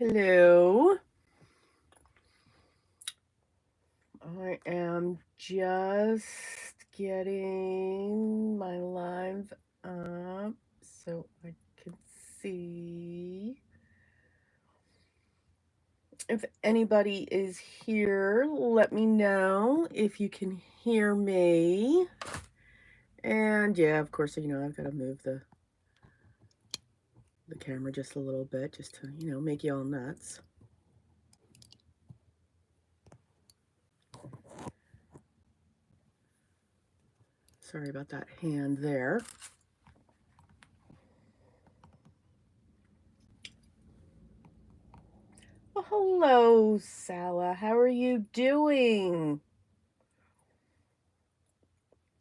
Hello. I am just getting my live up so I can see if anybody is here. Let me know if you can hear me. And yeah, of course, I've got to move the camera just a little bit just to, make you all nuts. Sorry about that hand there. Well, hello, Sala. How are you doing?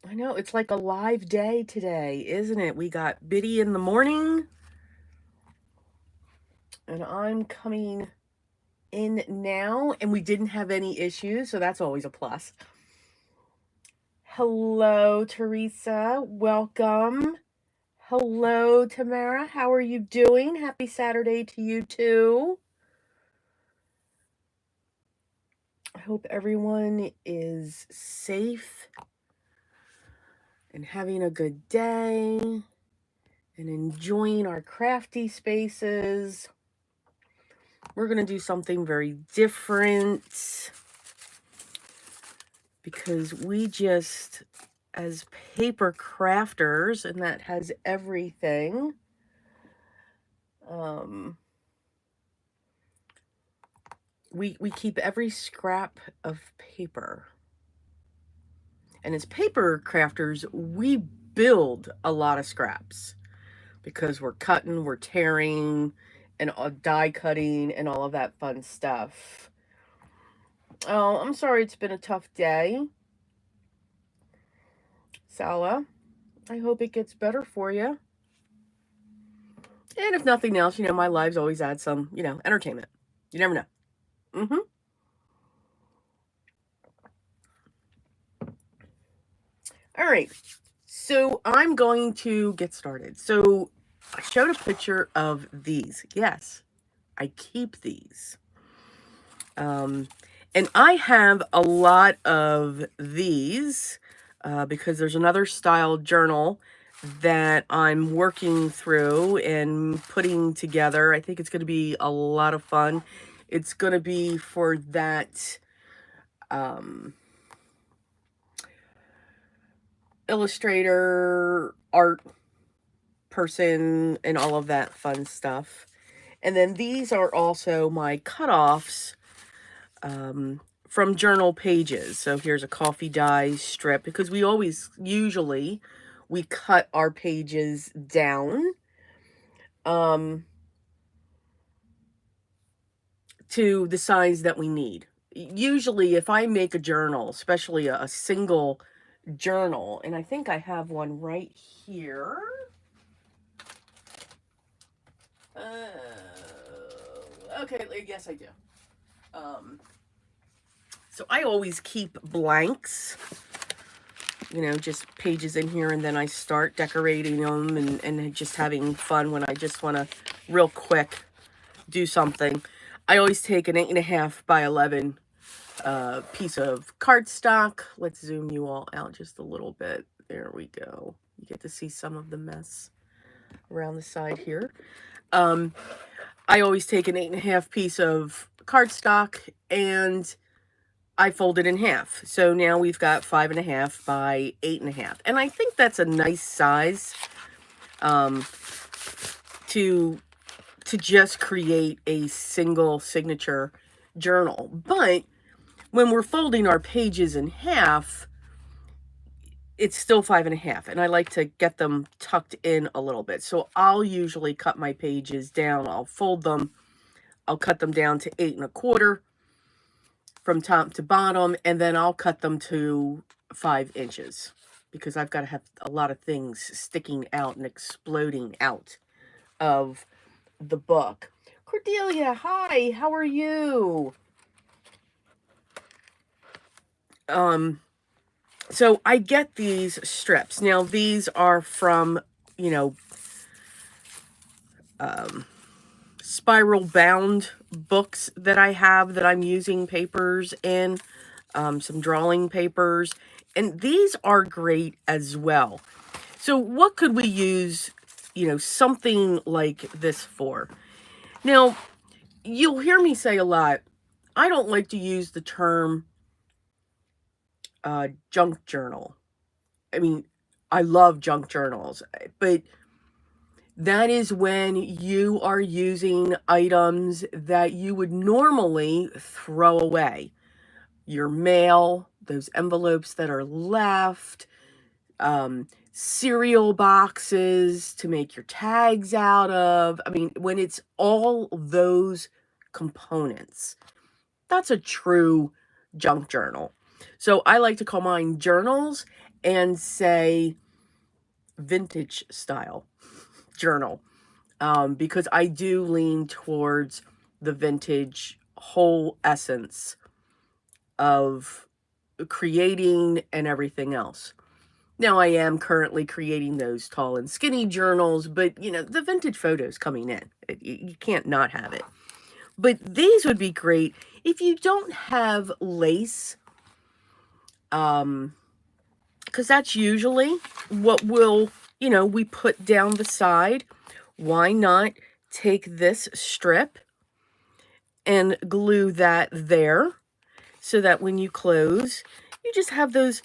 I know, it's like a live day today, isn't it? We got Biddy in the morning, and I'm coming in now, and we didn't have any issues, so that's always a plus. Hello, Teresa. Welcome. Hello, Tamara. How are you doing? Happy Saturday to you too. I hope everyone is safe and having a good day and enjoying our crafty spaces. We're going to do something very different because we just, as paper crafters, and that has everything, we keep every scrap of paper. And as paper crafters, we build a lot of scraps because we're cutting, we're tearing, and die cutting, and all of that fun stuff. Oh, I'm sorry it's been a tough day, Sala. I hope it gets better for you. And if nothing else, my lives always add some, entertainment. You never know. All right. So I'm going to get started. So I showed a picture of these. Yes, I keep these. And I have a lot of these because there's another style journal that I'm working through and putting together. I think it's going to be a lot of fun. It's going to be for that illustrator, art person, and all of that fun stuff. And then these are also my cutoffs from journal pages. So here's a coffee dye strip because we usually we cut our pages down to the size that we need. Usually if I make a journal, especially a single journal, and I think I have one right here. Okay, yes I do. So I always keep blanks, just pages in here, and then I start decorating them and just having fun when I just want to real quick do something. I always take an 8.5 by 11 piece of cardstock. Let's zoom you all out just a little bit. There we go. You get to see some of the mess around the side here. I always take an 8.5 piece of cardstock and I fold it in half. So now we've got 5.5 by 8.5. And I think that's a nice size to just create a single signature journal. But when we're folding our pages in half, it's still 5.5. And I like to get them tucked in a little bit. So I'll usually cut my pages down. I'll fold them. I'll cut them down to 8.25 from top to bottom, and then I'll cut them to 5 inches because I've got to have a lot of things sticking out and exploding out of the book. Cordelia, hi, how are you? So I get these strips. Now these are from, spiral bound books that I have that I'm using papers in, some drawing papers, and these are great as well. So what could we use, something like this for? Now, you'll hear me say a lot, I don't like to use the term junk journal. I mean, I love junk journals, but that is when you are using items that you would normally throw away. Your mail, those envelopes that are left, cereal boxes to make your tags out of. I mean, when it's all those components, that's a true junk journal. So I like to call mine journals and say vintage style journal, because I do lean towards the vintage whole essence of creating and everything else. Now, I am currently creating those tall and skinny journals, but, the vintage photos coming in. You can't not have it. But these would be great if you don't have lace, because that's usually what we put down the side. Why not take this strip and glue that there so that when you close, you just have these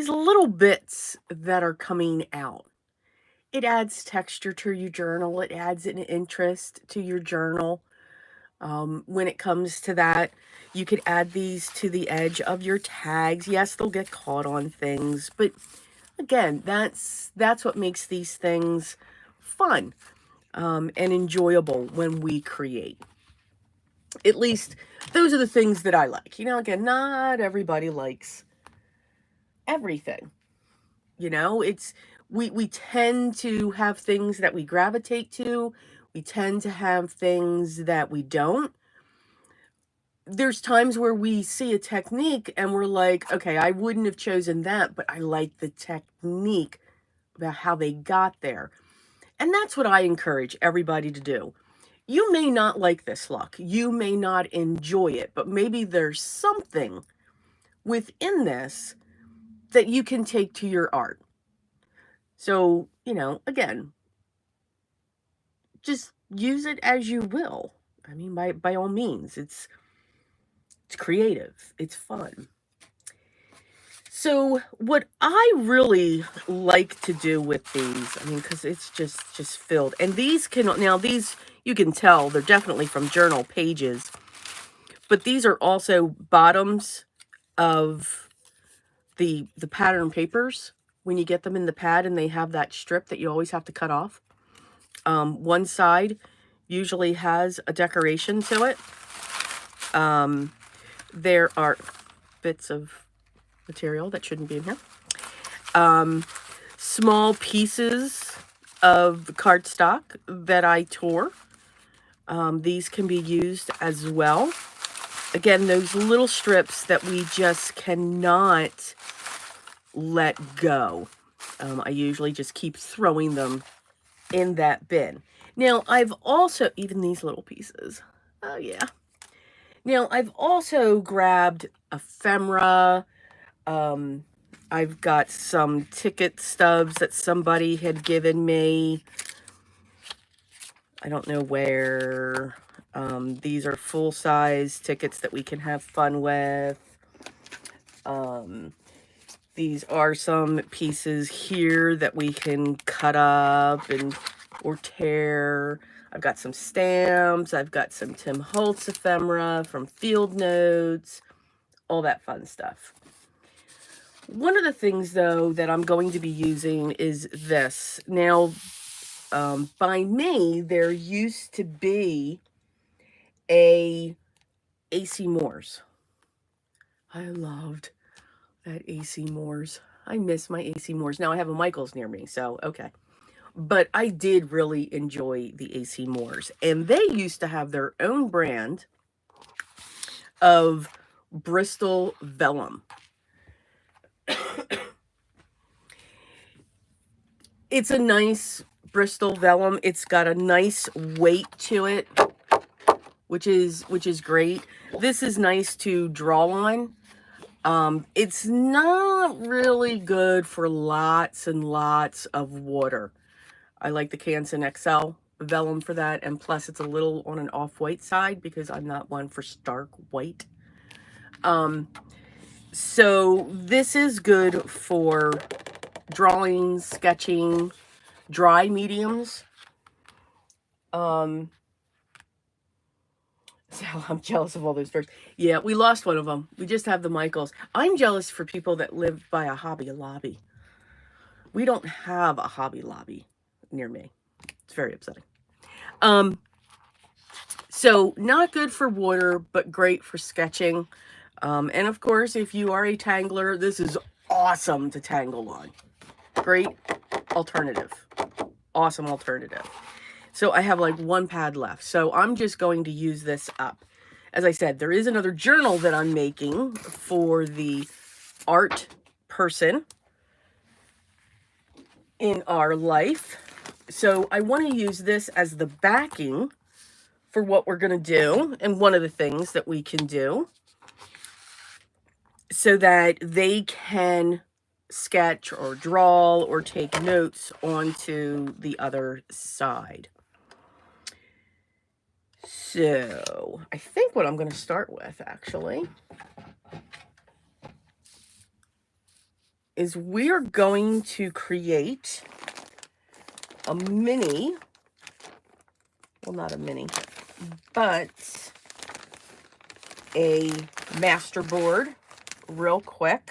little bits that are coming out. It adds texture to your journal. It adds an interest to your journal. When it comes to that, you could add these to the edge of your tags. Yes, they'll get caught on things, but again, that's what makes these things fun, and enjoyable when we create. At least those are the things that I like. Again, not everybody likes everything. We tend to have things that we gravitate to. We tend to have things that we don't. There's times where we see a technique and we're like, okay, I wouldn't have chosen that, but I like the technique about how they got there. And that's what I encourage everybody to do. You may not like this look. You may not enjoy it, but maybe there's something within this that you can take to your art. So, again, just use it as you will. I mean, by all means, it's creative. It's fun. So what I really like to do with these, I mean, because it's just filled. And these you can tell they're definitely from journal pages. But these are also bottoms of the pattern papers. When you get them in the pad and they have that strip that you always have to cut off. One side usually has a decoration to it. There are bits of material that shouldn't be in here. Small pieces of cardstock that I tore. These can be used as well. Again, those little strips that we just cannot let go. I usually just keep throwing them in that bin. Now, I've also, even these little pieces. Oh, yeah. Now, I've also grabbed ephemera. I've got some ticket stubs that somebody had given me. I don't know where. These are full-size tickets that we can have fun with. These are some pieces here that we can cut up or tear. I've got some stamps. I've got some Tim Holtz ephemera from Field Notes. All that fun stuff. One of the things, though, that I'm going to be using is this. Now, by me, there used to be a AC Moore's. I loved that AC Moore's. I miss my AC Moore's. Now I have a Michael's near me, so okay. But I did really enjoy the AC Moore's. And they used to have their own brand of Bristol vellum. It's a nice Bristol vellum. It's got a nice weight to it. which is great. This is nice to draw on. It's not really good for lots and lots of water. I like the Canson XL vellum for that, and plus it's a little on an off-white side because I'm not one for stark white. So this is good for drawing, sketching, dry mediums. Sal, I'm jealous of all those birds. Yeah, we lost one of them. We just have the Michaels. I'm jealous for people that live by a Hobby Lobby. We don't have a Hobby Lobby near me. It's very upsetting. So not good for water, but great for sketching. And of course, if you are a tangler, this is awesome to tangle on. Great alternative. Awesome alternative. So I have like one pad left. So I'm just going to use this up. As I said, there is another journal that I'm making for the art person in our life. So I want to use this as the backing for what we're going to do. And one of the things that we can do so that they can sketch or draw or take notes onto the other side. So I think what I'm going to start with actually is we're going to create a mini, well, not a mini, but a master board real quick.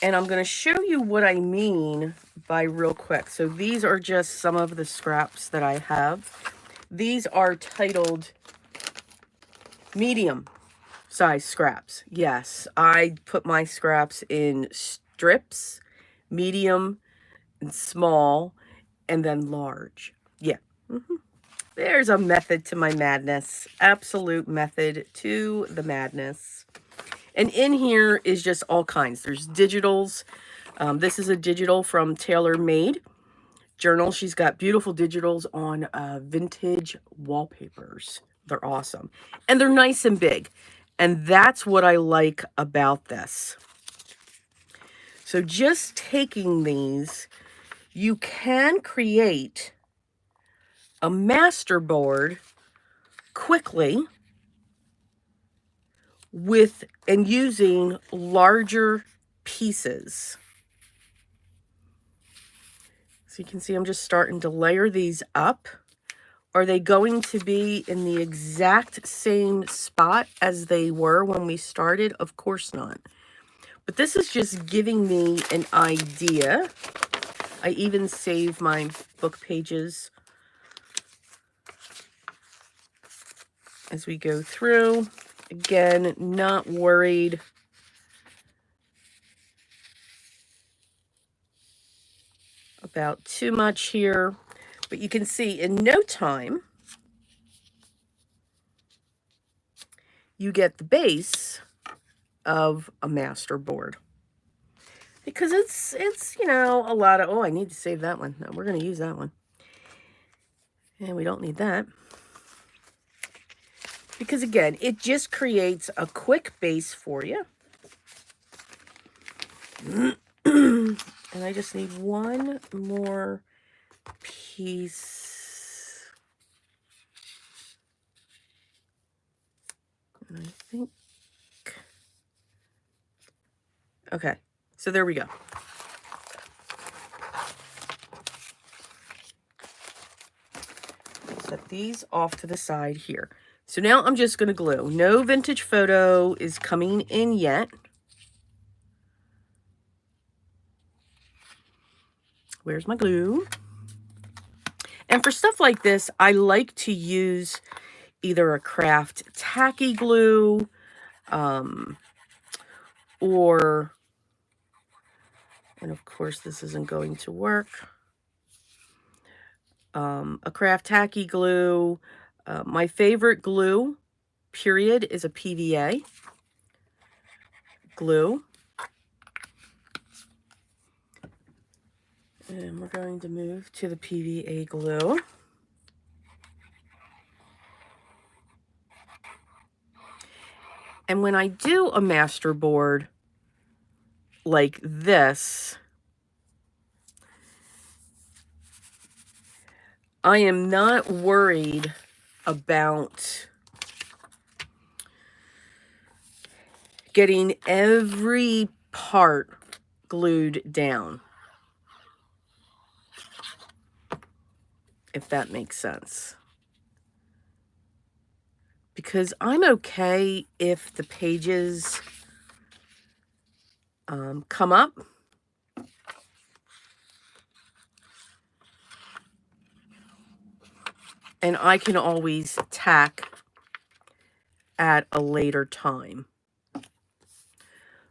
And I'm going to show you what I mean by real quick. So these are just some of the scraps that I have. These are titled medium size scraps. Yes, I put my scraps in strips, medium and small, and then large. Yeah. There's a method to my madness. Absolute method to the madness. And in here is just all kinds. There's digitals. This is a digital from Tailor Made Journal. She's got beautiful digitals on vintage wallpapers. They're awesome. And they're nice and big. And that's what I like about this. So just taking these, you can create a master board quickly with and using larger pieces. So you can see I'm just starting to layer these up. Are they going to be in the exact same spot as they were when we started? Of course not. But this is just giving me an idea. I even save my book pages as we go through. Again, not worried about too much here. But you can see in no time, you get the base of a master board. Because it's you know, a lot of, oh, I need to save that one. No, we're going to use that one. And we don't need that. Because again, it just creates a quick base for you. And I just need one more piece. And I think, okay, so there we go. Set these off to the side here. So now I'm just going to glue. No vintage photo is coming in yet. Where's my glue? And for stuff like this, I like to use either a craft tacky glue or, and of course this isn't going to work, a craft tacky glue. My favorite glue, period, is a PVA glue. And we're going to move to the PVA glue. And when I do a master board like this, I am not worried about getting every part glued down, if that makes sense. Because I'm okay if the pages come up and I can always tack at a later time.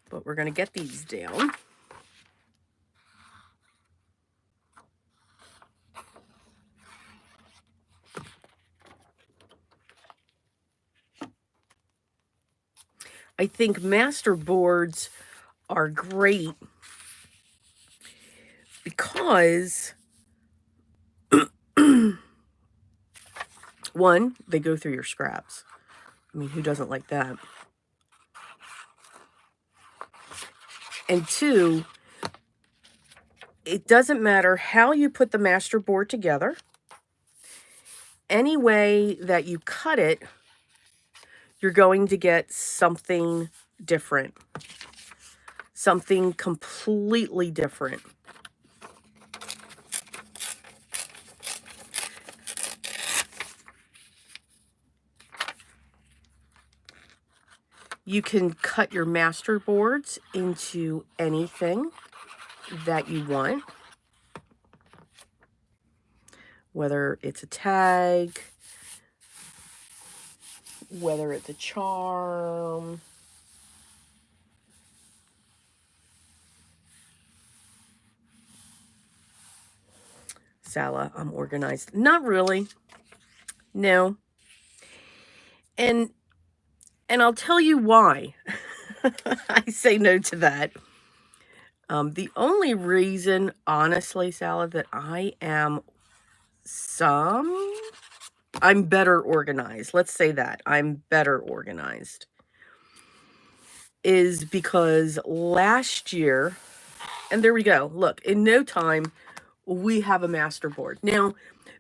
But we're going to get these down. I think master boards are great because one, they go through your scraps. I mean, who doesn't like that? And two, it doesn't matter how you put the master board together. Any way that you cut it, you're going to get something different. Something completely different. You can cut your master boards into anything that you want. Whether it's a tag, whether it's a charm. Sala, I'm organized. Not really. No. And I'll tell you why I say no to that. The only reason, honestly, Sala, that I am I'm better organized. Let's say that. I'm better organized. Is because last year, and there we go. Look, in no time, we have a master board. Now,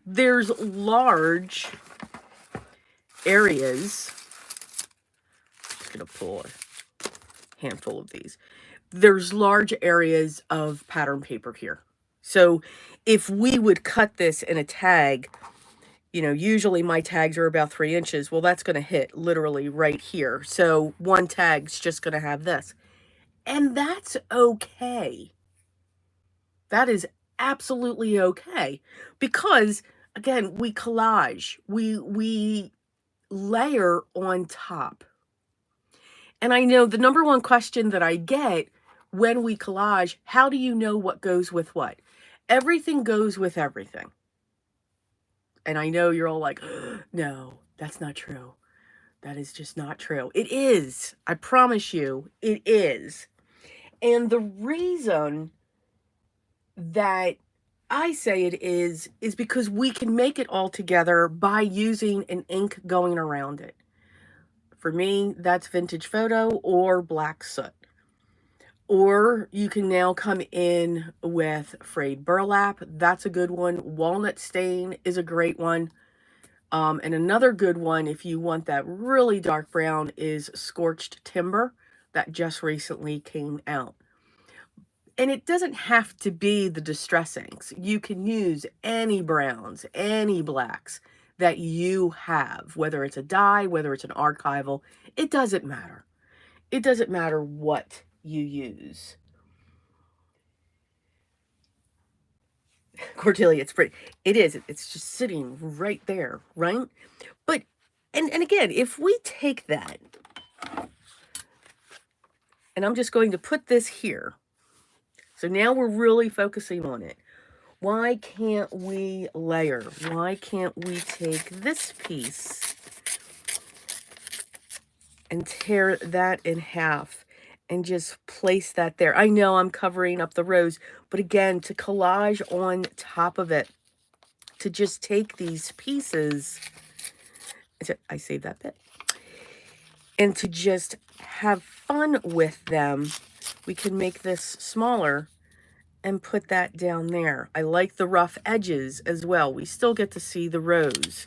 there's large areas. I'm just going to pull a handful of these. There's large areas of pattern paper here. So if we would cut this in a tag, you know, usually my tags are about 3 inches. Well, that's going to hit literally right here. So one tag's just going to have this. And that's okay. That is absolutely okay. Because, again, we collage. We layer on top. And I know the number one question that I get when we collage, how do you know what goes with what? Everything goes with everything. And I know you're all like, no, that's not true. That is just not true. It is. I promise you, it is. And the reason that I say it is because we can make it all together by using an ink going around it. For me, that's vintage photo or black soot. Or you can now come in with frayed burlap. That's a good one. Walnut stain is a great one. And another good one, if you want that really dark brown, is scorched timber that just recently came out. And it doesn't have to be the distress inks. You can use any browns, any blacks that you have, whether it's a dye, whether it's an archival. It doesn't matter. It doesn't matter what you use. Cordelia, it's pretty. It is. It's just sitting right there, right? But, and again, if we take that, and I'm just going to put this here. So now we're really focusing on it. Why can't we layer? Why can't we take this piece and tear that in half and just place that there? I know I'm covering up the rows, but again, to collage on top of it, to just take these pieces, I saved that bit, and to just have fun with them, we can make this smaller and put that down there. I like the rough edges as well. We still get to see the rose.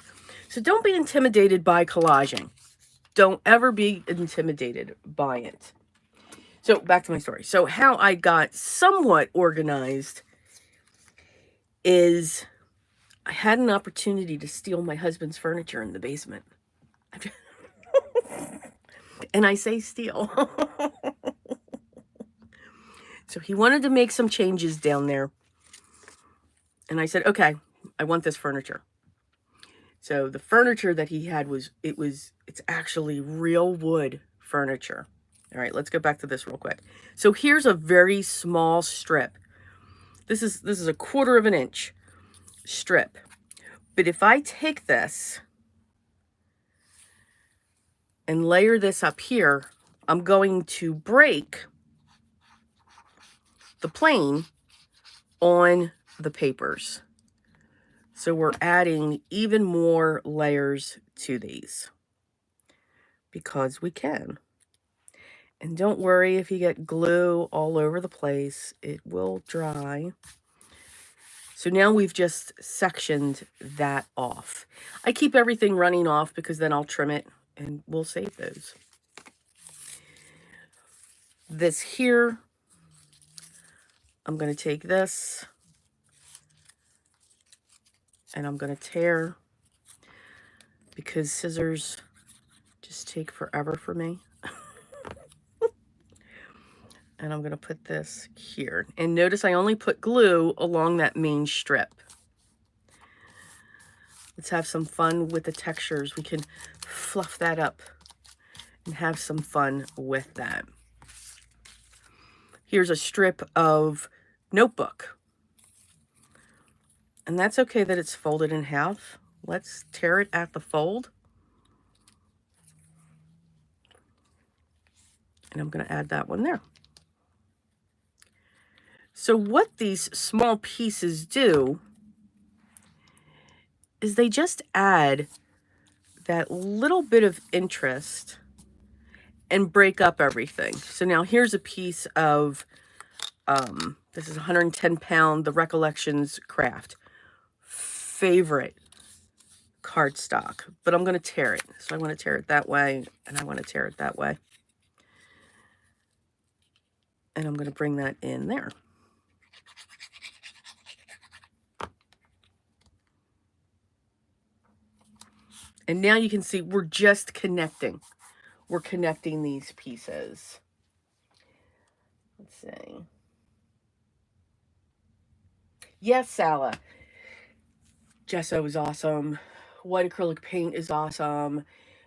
So don't be intimidated by collaging. Don't ever be intimidated by it. So back to my story. So how I got somewhat organized is I had an opportunity to steal my husband's furniture in the basement. And I say steal. So he wanted to make some changes down there. And I said, okay, I want this furniture. So the furniture that he had it's actually real wood furniture. All right, let's go back to this real quick. So here's a very small strip. This is a 1/4 of an inch strip. But if I take this and layer this up here, I'm going to break the plane on the papers. So we're adding even more layers to these because we can. And don't worry if you get glue all over the place, it will dry. So now we've just sectioned that off. I keep everything running off because then I'll trim it and we'll save those. This here, I'm going to take this and I'm going to tear because scissors just take forever for me. And I'm going to put this here. And notice I only put glue along that main strip. Let's have some fun with the textures. We can fluff that up and have some fun with that. Here's a strip of notebook. And that's okay that it's folded in half. Let's tear it at the fold. And I'm going to add that one there. So what these small pieces do is they just add that little bit of interest and break up everything. So now here's a piece of, this is 110 pound, the Recollections Craft. Favorite cardstock, but I'm going to tear it. So I want to tear it that way, and I want to tear it that way. And I'm going to bring that in there. And now you can see we're just connecting. We're connecting these pieces. Let's see. Yes, Sala. Gesso is awesome. White acrylic paint is awesome.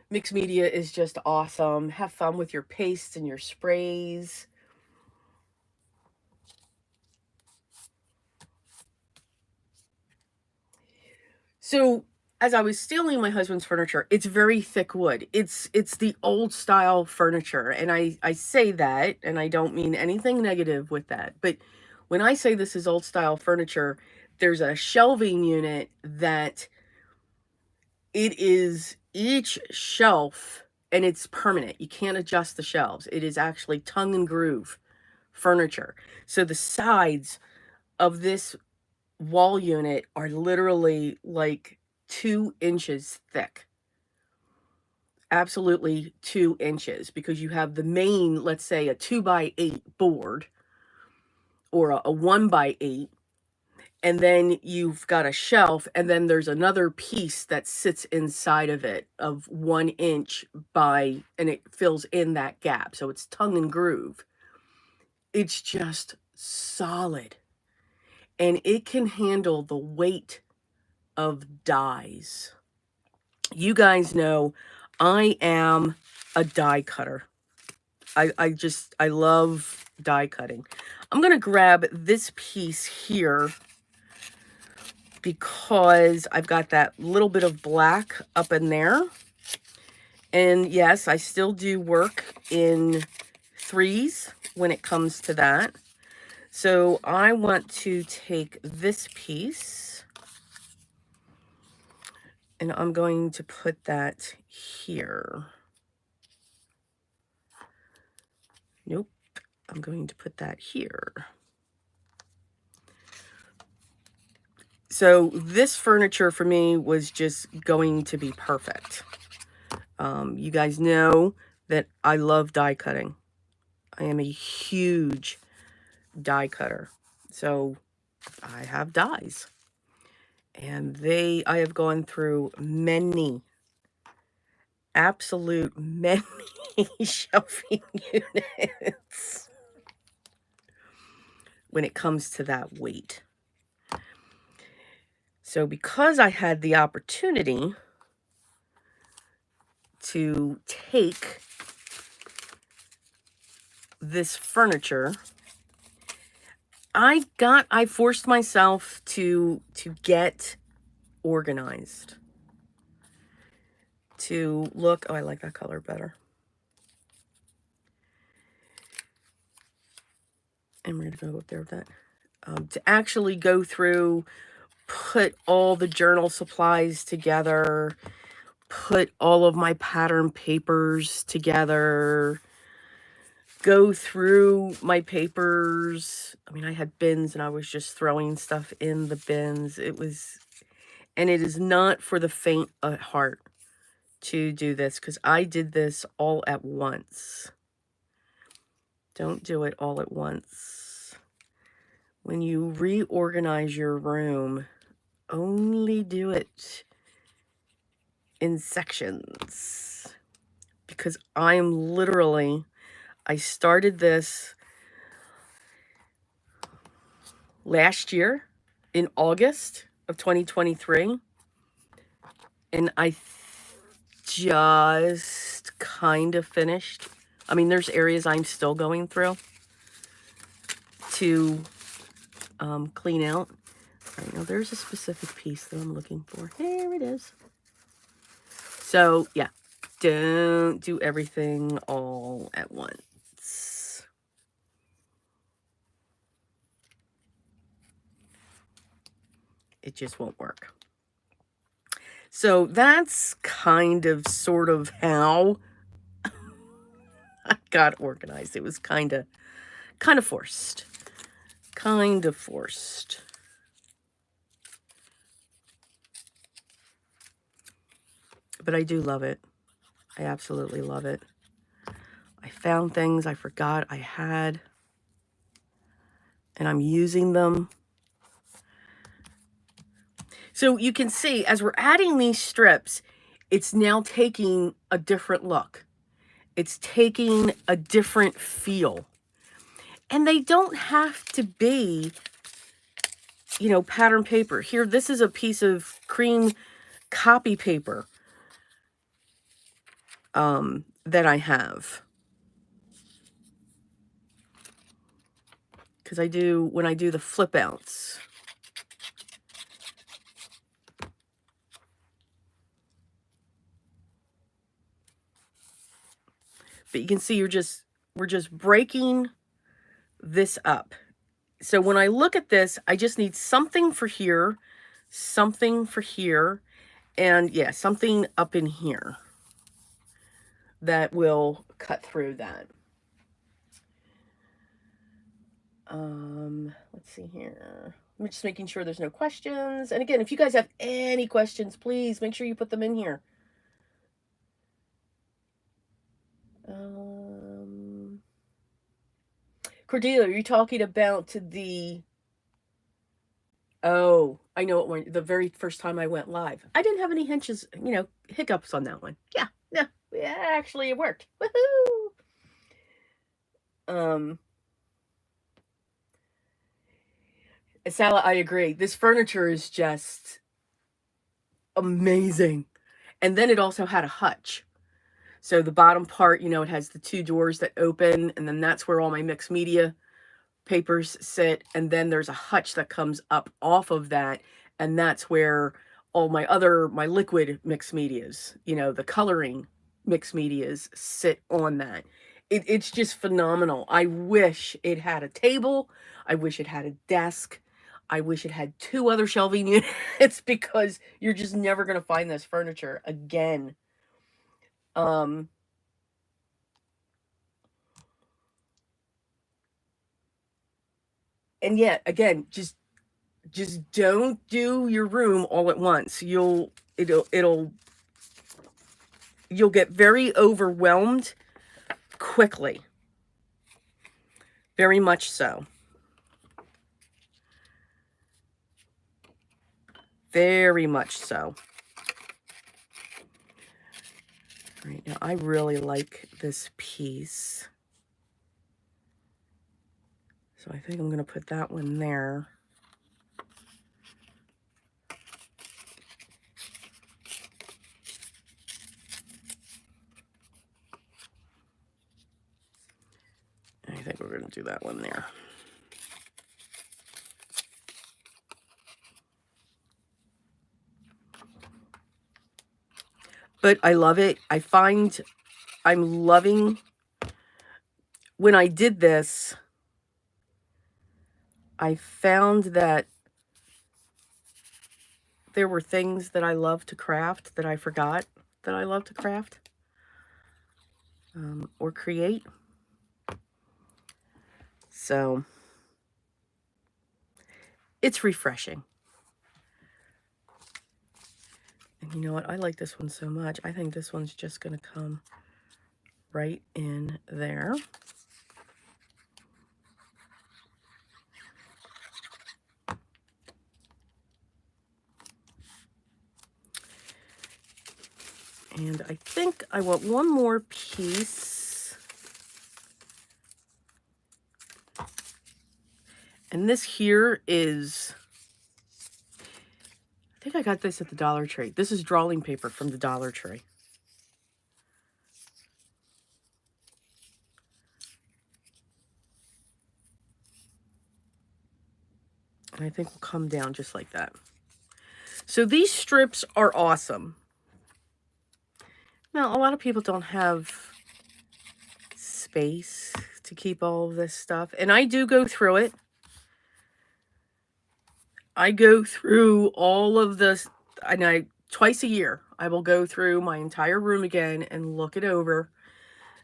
Mixed media is just awesome. Have fun with your pastes and your sprays. So as I was stealing my husband's furniture, it's very thick wood. It's the old style furniture. And I say that, and I don't mean anything negative with that. But when I say this is old style furniture, there's a shelving unit that it is each shelf, and it's permanent. You can't adjust the shelves. It is actually tongue and groove furniture. So the sides of this wall unit are literally like 2 inches thick. Absolutely 2 inches, because you have the main, let's say a 2x8 board or a 1x8, and then you've got a shelf, and then there's another piece that sits inside of it of 1 inch by, and it fills in that gap. So it's tongue and groove. It's just solid. And it can handle the weight of dies. You guys know I am a die cutter. I love die cutting. I'm going to grab this piece here because I've got that little bit of black up in there. And yes, I still do work in 3s when it comes to that. So I want to take this piece and I'm going to put that here. Nope. I'm going to put that here. So this furniture for me was just going to be perfect. You guys know that I love die cutting. I am a huge die cutter. So I have dies. And I have gone through many, absolute many shelving units when it comes to that weight. So because I had the opportunity to take this furniture, I forced myself to get organized. To look, oh, I like that color better. And we're going to go up there with that. To actually go through, put all the journal supplies together, put all of my pattern papers together, go through my papers. I mean, I had bins and I was just throwing stuff in the bins. And it is not for the faint of heart to do this, because I did this all at once. Don't do it all at once. When you reorganize your room, only do it in sections. Because I started this last year in August of 2023. And I just kind of finished. I mean, there's areas I'm still going through to clean out. All right, now there's a specific piece that I'm looking for. Here it is. So, yeah, don't do everything all at once. It just won't work. So that's kind of sort of how I got organized. It was kind of forced. Kind of forced. But I do love it. I absolutely love it. I found things I forgot I had, and I'm using them. So you can see, as we're adding these strips, it's now taking a different look. It's taking a different feel. And they don't have to be, you know, pattern paper. Here, this is a piece of cream copy paper that I have. Because when I do the flip outs. But you can see we're just breaking this up. So when I look at this, I just need something for here, and yeah, something up in here that will cut through that. Let's see here. I'm just making sure there's no questions. And again, if you guys have any questions, please make sure you put them in here. Cordelia, are you talking about the... Oh, I know it went the very first time I went live. I didn't have any hiccups on that one. Yeah, actually it worked. Woohoo! Sala, I agree. This furniture is just amazing. And then it also had a hutch. So the bottom part, it has the two doors that open, and then that's where all my mixed media papers sit. And then there's a hutch that comes up off of that, and that's where all my liquid mixed medias, the coloring mixed medias sit on that. It's just phenomenal. I wish it had a table. I wish it had a desk. I wish it had 2 other shelving units, because you're just never going to find this furniture again. And yet, again, just don't do your room all at once. You'll get very overwhelmed quickly. Very much so. Very much so. All right, now I really like this piece. So I think I'm going to put that one there. I think we're going to do that one there. But I love it. I find I'm loving, when I did this, I found that there were things that I love to craft that I forgot that I love to craft or create. So it's refreshing. And you know what? I like this one so much. I think this one's just going to come right in there. And I think I want one more piece. And this here is, I think I got this at the Dollar Tree. This is drawing paper from the Dollar Tree. And I think will come down just like that. So these strips are awesome. Now, a lot of people don't have space to keep all of this stuff. And I do go through it. I go through all of this, and twice a year, I will go through my entire room again and look it over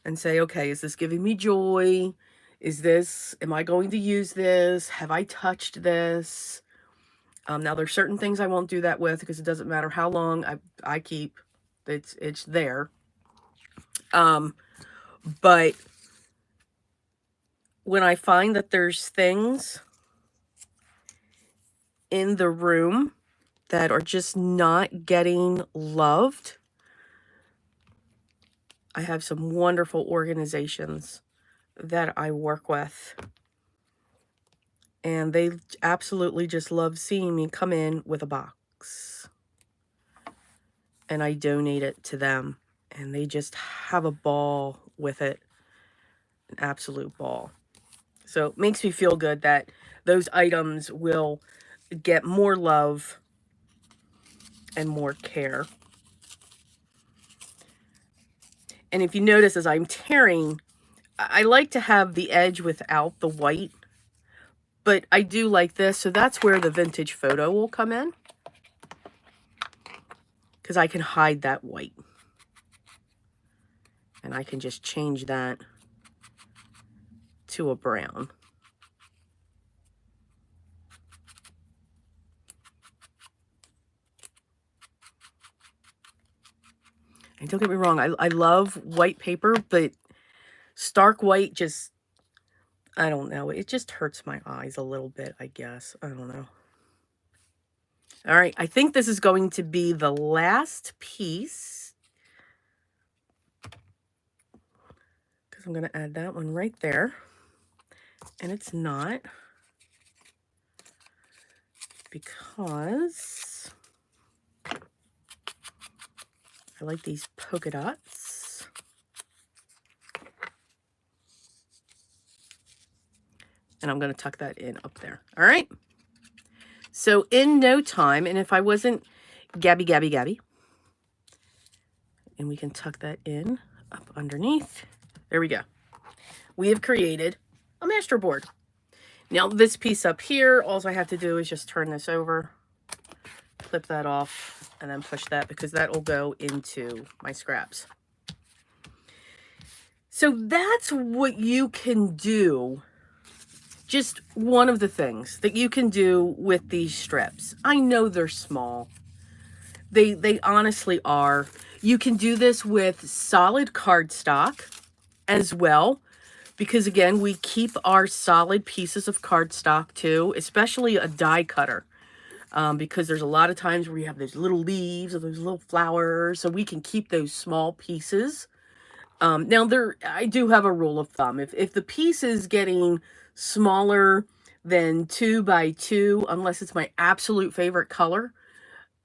and say, okay, is this giving me joy? Am I going to use this? Have I touched this? Now there's certain things I won't do that with because it doesn't matter how long I keep. It's there. But when I find that there's things in the room that are just not getting loved, I have some wonderful organizations that I work with. And they absolutely just love seeing me come in with a box. And I donate it to them. And they just have a ball with it. An absolute ball. So it makes me feel good that those items will get more love and more care. And if you notice, as I'm tearing, I like to have the edge without the white. But I do like this, so that's where the vintage photo will come in. Because I can hide that white. And I can just change that to a brown. And don't get me wrong, I love white paper, but stark white just, I don't know. It just hurts my eyes a little bit, I guess. I don't know. All right, I think this is going to be the last piece. Because I'm going to add that one right there. And it's not. Because I like these polka dots. And I'm going to tuck that in up there. All right. So in no time, and if I wasn't Gabby, and we can tuck that in up underneath. There we go. We have created a master board. Now this piece up here, all I have to do is just turn this over, clip that off, and then push that because that will go into my scraps. So that's what you can do just one of the things that you can do with these strips. I know they're small. They honestly are. You can do this with solid cardstock as well, because again, we keep our solid pieces of cardstock too, especially a die cutter. Because there's a lot of times where you have those little leaves or those little flowers, so we can keep those small pieces. Now I do have a rule of thumb. If the piece is getting smaller than 2 by 2, unless it's my absolute favorite color,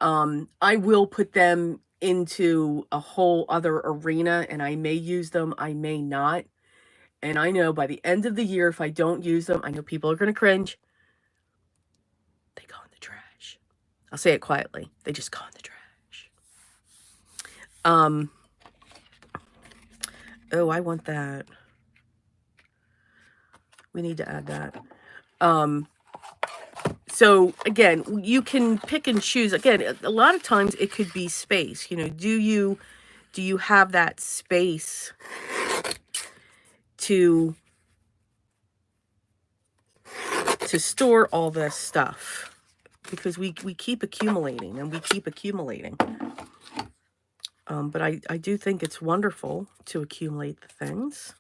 I will put them into a whole other arena, and I may use them, I may not. And I know by the end of the year, if I don't use them, I know people are going to cringe. They go in the trash. I'll say it quietly. They just go in the trash. Oh, I want that. We need to add that. So again, you can pick and choose. Again, a lot of times it could be space. You know, do you have that space to store all this stuff? Because we keep accumulating and we keep accumulating. But I do think it's wonderful to accumulate the things.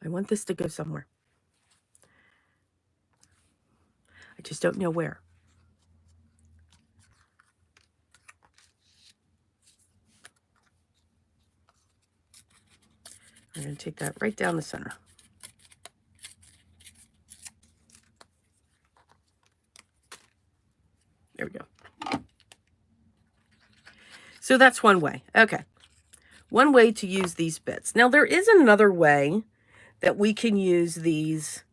I want this to go somewhere. I just don't know where. I'm going to take that right down the center. There we go. So that's one way. Okay. One way to use these bits. Now, there is another way that we can use these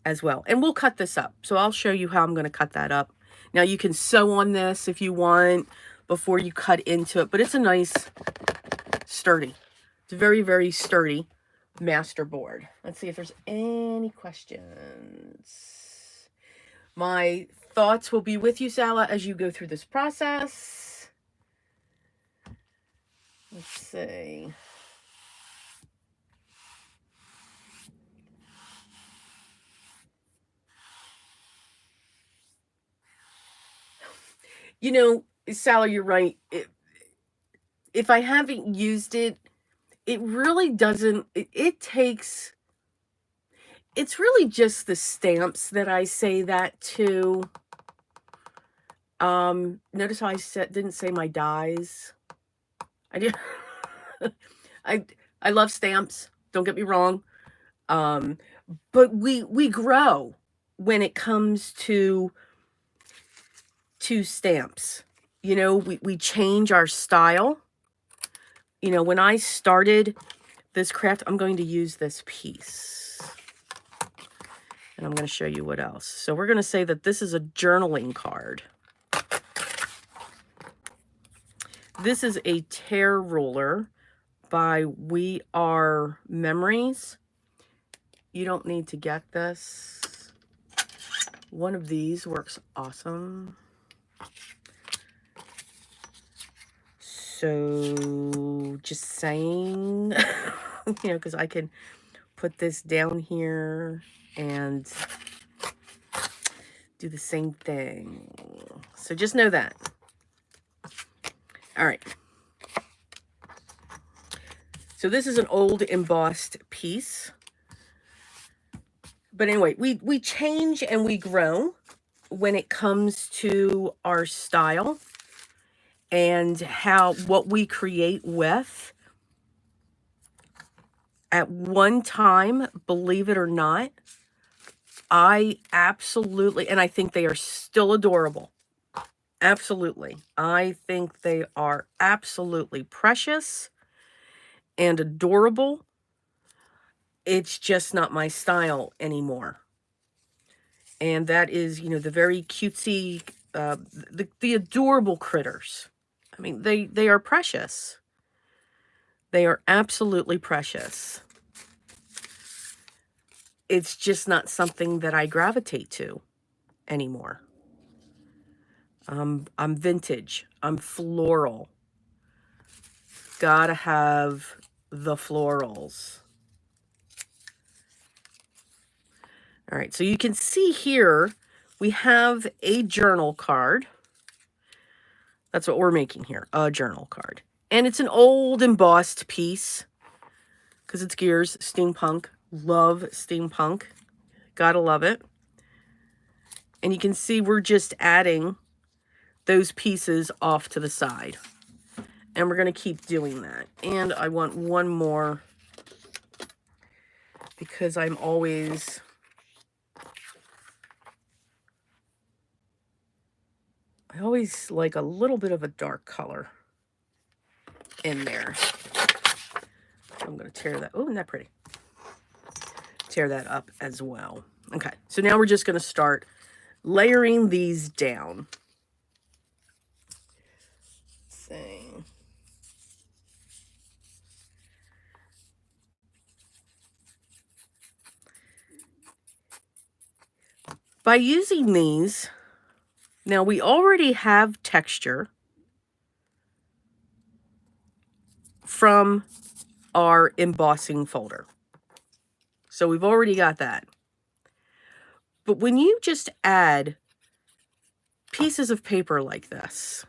as well. And we'll cut this up. So I'll show you how I'm going to cut that up. Now, you can sew on this if you want before you cut into it. But it's a nice, sturdy. It's a very, very sturdy master board. Let's see if there's any questions. My thoughts will be with you, Sala, as you go through this process. Let's see. You know, Sally, you're right. If I haven't used it, it really doesn't, it takes, it's really just the stamps that I say that to. Notice how I didn't say my dies. I did. I love stamps. Don't get me wrong. But we grow when it comes to stamps. You know, we change our style. You know, when I started this craft, I'm going to use this piece. And I'm going to show you what else. So we're going to say that this is a journaling card. This is a tear ruler by We Are Memories. You don't need to get this. One of these works awesome. So just saying, you know, because I can put this down here and do the same thing. So just know that. All right. So this is an old embossed piece. But anyway, we change and we grow when it comes to our style and what we create with. At one time, believe it or not, I absolutely, and I think they are still adorable. Absolutely. I think they are absolutely precious and adorable. It's just not my style anymore. And that is, you know, the very cutesy, the adorable critters. I mean, they are precious. They are absolutely precious. It's just not something that I gravitate to anymore. I'm vintage. I'm floral. Gotta have the florals. All right, so you can see here, we have a journal card. That's what we're making here, a journal card. And it's an old embossed piece because it's gears, steampunk. Love steampunk. Gotta love it. And you can see we're just adding those pieces off to the side. And we're going to keep doing that. And I want one more because I always like a little bit of a dark color in there. So I'm going to tear that. Oh, isn't that pretty? Tear that up as well. Okay, so now we're just going to start layering these down. Let's see. By using these, now we already have texture from our embossing folder. So we've already got that. But when you just add pieces of paper like this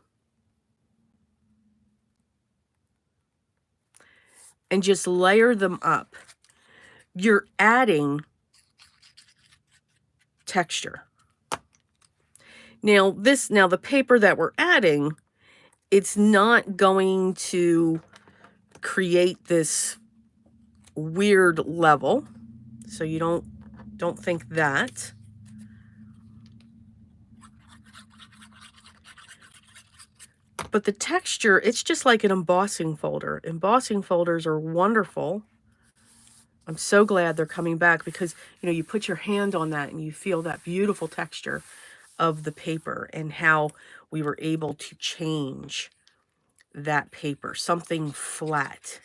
and just layer them up, you're adding texture. Now the paper that we're adding, it's not going to create this weird level. So you don't think that. But the texture, it's just like an embossing folder. Embossing folders are wonderful. I'm so glad they're coming back because, you know, you put your hand on that and you feel that beautiful texture of the paper and how we were able to change that paper, something flat.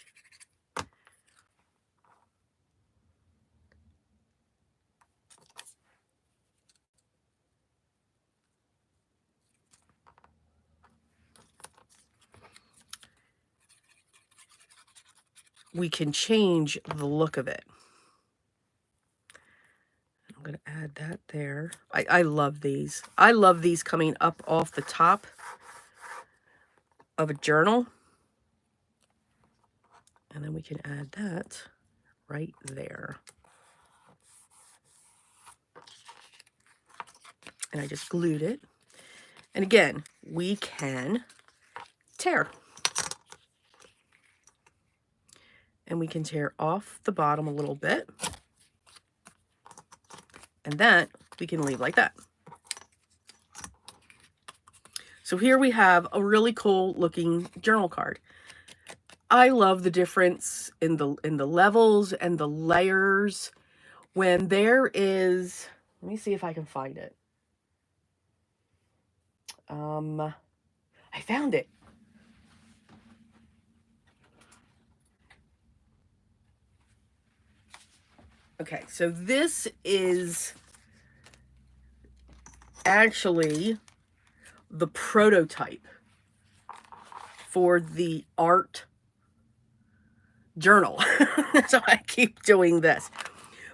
We can change the look of it. I'm going to add that there. I love these. I love these coming up off the top of a journal. And then we can add that right there. And I just glued it. And again, we can tear. And we can tear off the bottom a little bit. And that we can leave like that. So here we have a really cool looking journal card. I love the difference in the levels and the layers when there is, let me see if I can find it. I found it. Okay, so this is actually the prototype for the art journal. So I keep doing this.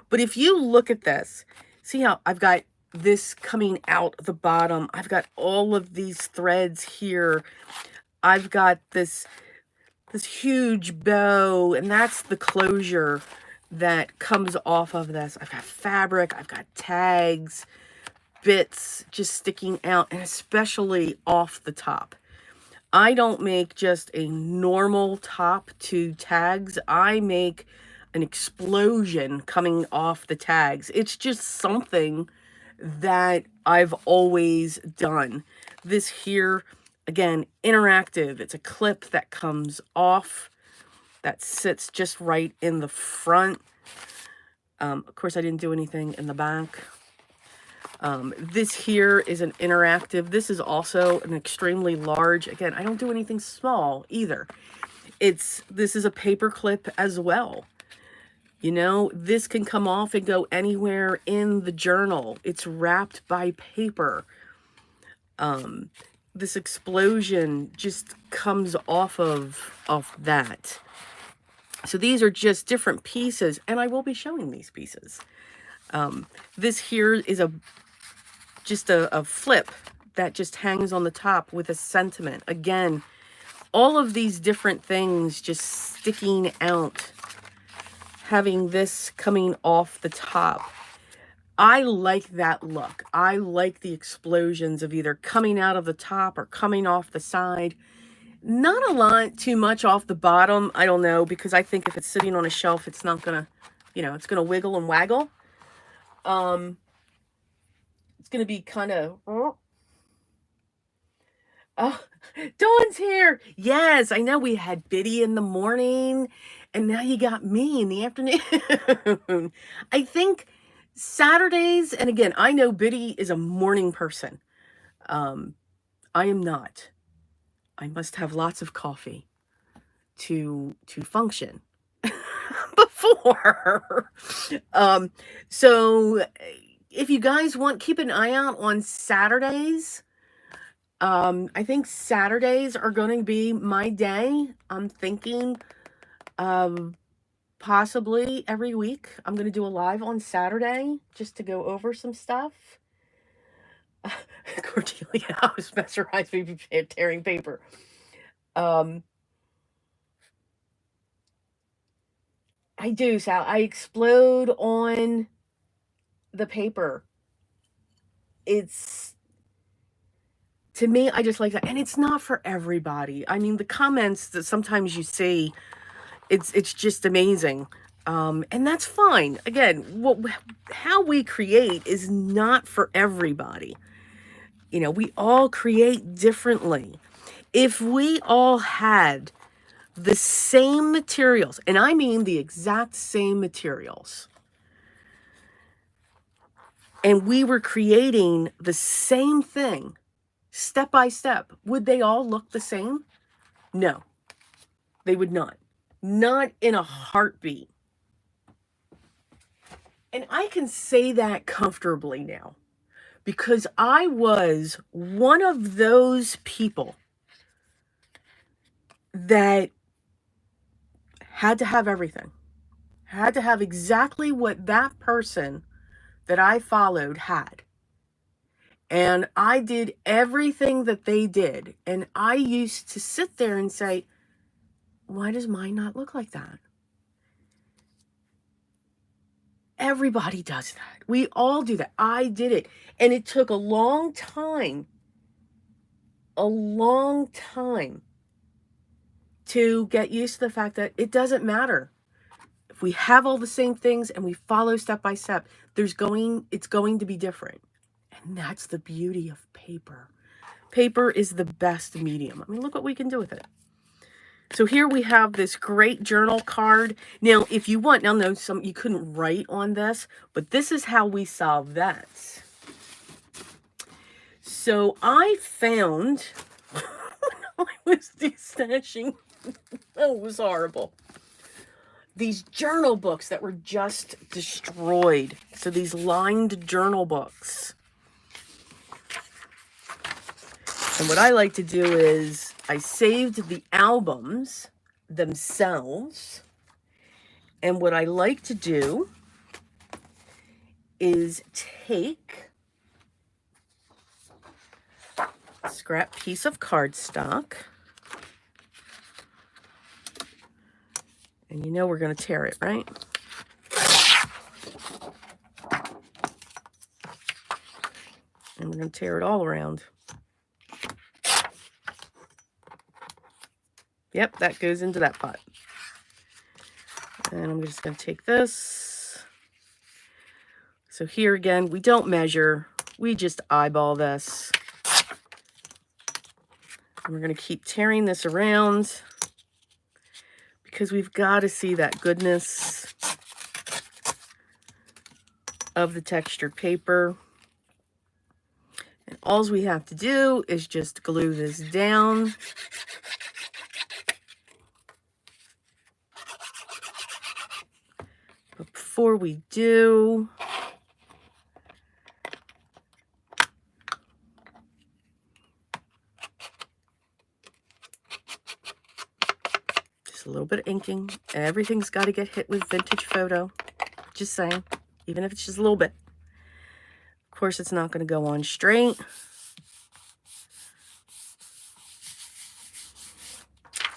But if you look at this, see how I've got this coming out the bottom. I've got all of these threads here. I've got this huge bow, and that's the closure that comes off of this. I've got fabric, I've got tags, bits just sticking out, and especially off the top. I don't make just a normal top to tags. I make an explosion coming off the tags. It's just something that I've always done. This here, again, interactive. It's a clip that comes off that sits just right in the front. Of course, I didn't do anything in the back. This here is an interactive. This is also an extremely large. Again, I don't do anything small either. This is a paper clip as well. You know, this can come off and go anywhere in the journal. It's wrapped by paper. This explosion just comes off of that. So these are just different pieces, and I will be showing these pieces. This here is just a flip that just hangs on the top with a sentiment. Again, all of these different things just sticking out, having this coming off the top. I like that look. I like the explosions of either coming out of the top or coming off the side. Not a lot too much off the bottom. I don't know, because I think if it's sitting on a shelf, it's not gonna, you know, it's gonna wiggle and waggle. It's gonna be kind of, oh, Dawn's here. Yes, I know we had Biddy in the morning, and now you got me in the afternoon. I think Saturdays, and again, I know Biddy is a morning person. I am not. I must have lots of coffee to function before. So if you guys want, keep an eye out on Saturdays. I think Saturdays are going to be my day. I'm thinking possibly every week I'm going to do a live on Saturday just to go over some stuff. Cordelia, I was mesmerized by tearing paper. I do, Sal. I explode on the paper. It's, to me, I just like that. And it's not for everybody. I mean, the comments that sometimes you see, it's just amazing. And that's fine. Again, how we create is not for everybody. You know, we all create differently. If we all had the same materials, and I mean the exact same materials, and we were creating the same thing, step by step, would they all look the same? No, they would not. Not in a heartbeat. And I can say that comfortably now, because I was one of those people that had to have everything. Had to have exactly what that person that I followed had. And I did everything that they did. And I used to sit there and say, why does mine not look like that? Everybody does that. We all do that. I did it. And it took a long time to get used to the fact that it doesn't matter. If we have all the same things and we follow step by step, it's going to be different. And that's the beauty of paper. Paper is the best medium. I mean, look what we can do with it. So here we have this great journal card. Now, if you want, now no, you couldn't write on this, but this is how we solve that. So I found, when I was destashing, oh, it was horrible, these journal books that were just destroyed. So these lined journal books. And what I like to do is I saved the albums themselves. And what I like to do is take a scrap piece of cardstock. And you know we're going to tear it, right? And we're going to tear it all around. Yep, that goes into that pot. And I'm just going to take this. So here again, we don't measure. We just eyeball this. And we're going to keep tearing this around because we've got to see that goodness of the textured paper. And all we have to do is just glue this down. But before we do, just a little bit of inking. Everything's got to get hit with vintage photo. Just saying. even if it's just a little bit. Of course, it's not going to go on straight.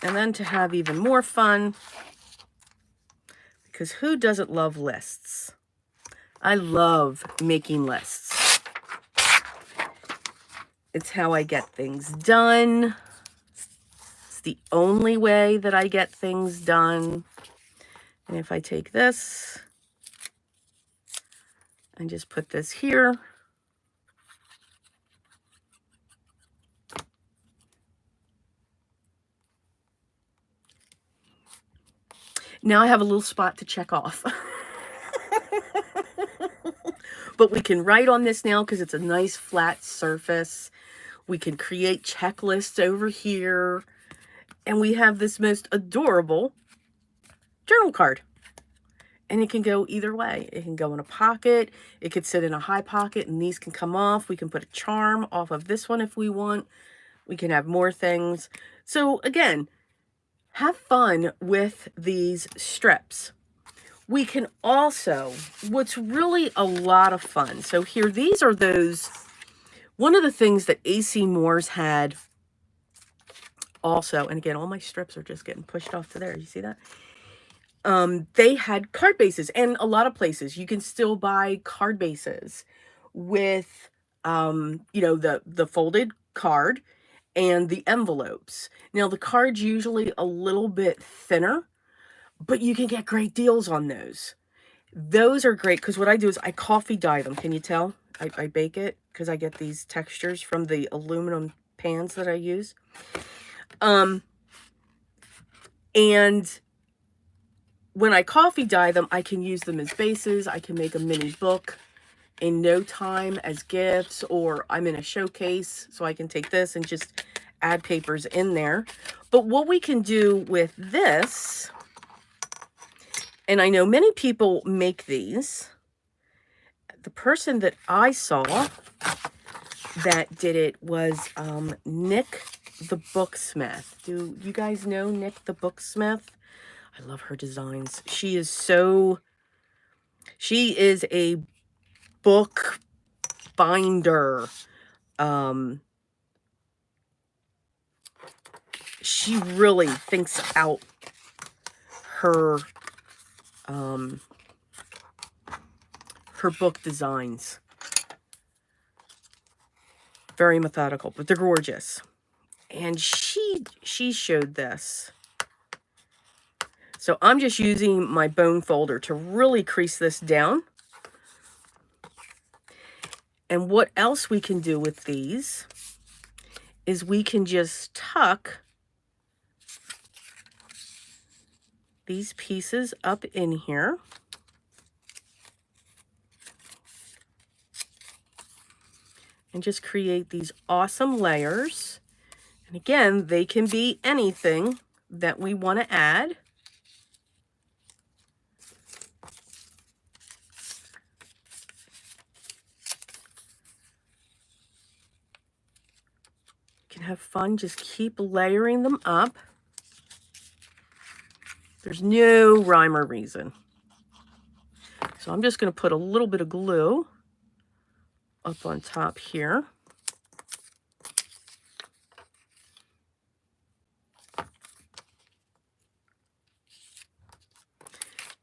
And then to have even more fun, because who doesn't love lists? I love making lists. It's how I get things done. It's the only way that I get things done. And if I take this and just put this here, now I have a little spot to check off. But we can write on this now because it's a nice flat surface. We can create checklists over here. And we have this most adorable journal card. And it can go either way. It can go in a pocket. It could sit in a high pocket and these can come off. We can put a charm off of this one if we want. We can have more things. So again, have fun with these strips. We can also, what's really a lot of fun. So here, these are those, one of the things that AC Moore's had also, and again, all my strips are just getting pushed off to there. You see that? They had card bases, and a lot of places you can still buy card bases with, you know, the folded card and the envelopes. Now, the card's usually a little bit thinner, but you can get great deals on those. Those are great because what I do is I coffee dye them. Can you tell? I bake it because I get these textures from the aluminum pans that I use. And when I coffee dye them, I can use them as bases. I can make a mini book in no time as gifts, or I'm in a showcase, so I can take this and just add papers in there. But what we can do with this, and I know many people make these. The person that I saw that did it was Nick the Booksmith. Do you guys know Nick the Booksmith? I love her designs. She is a book binder. She really thinks out her book designs. Very methodical, but they're gorgeous. And she showed this. So I'm just using my bone folder to really crease this down. And what else we can do with these is we can just tuck these pieces up in here. And just create these awesome layers. And again, they can be anything that we want to add. You can have fun, just keep layering them up. There's no rhyme or reason. So I'm just going to put a little bit of glue up on top here.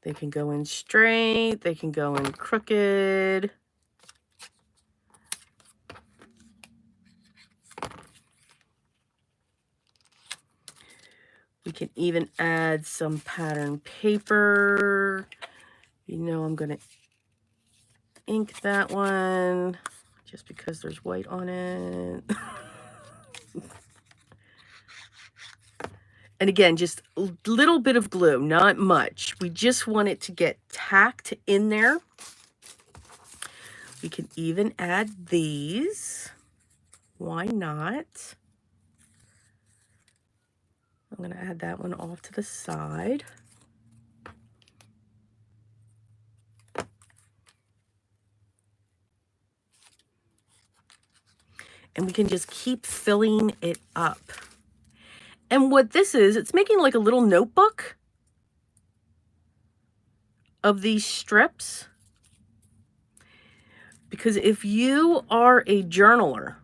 They can go in straight, they can go in crooked. We can even add some pattern paper. You know, I'm going to ink that one just because there's white on it. And again, just a little bit of glue, not much. We just want it to get tacked in there. We can even add these. Why not? I'm going to add that one off to the side. And we can just keep filling it up. And what this is, it's making like a little notebook of these strips. Because if you are a journaler,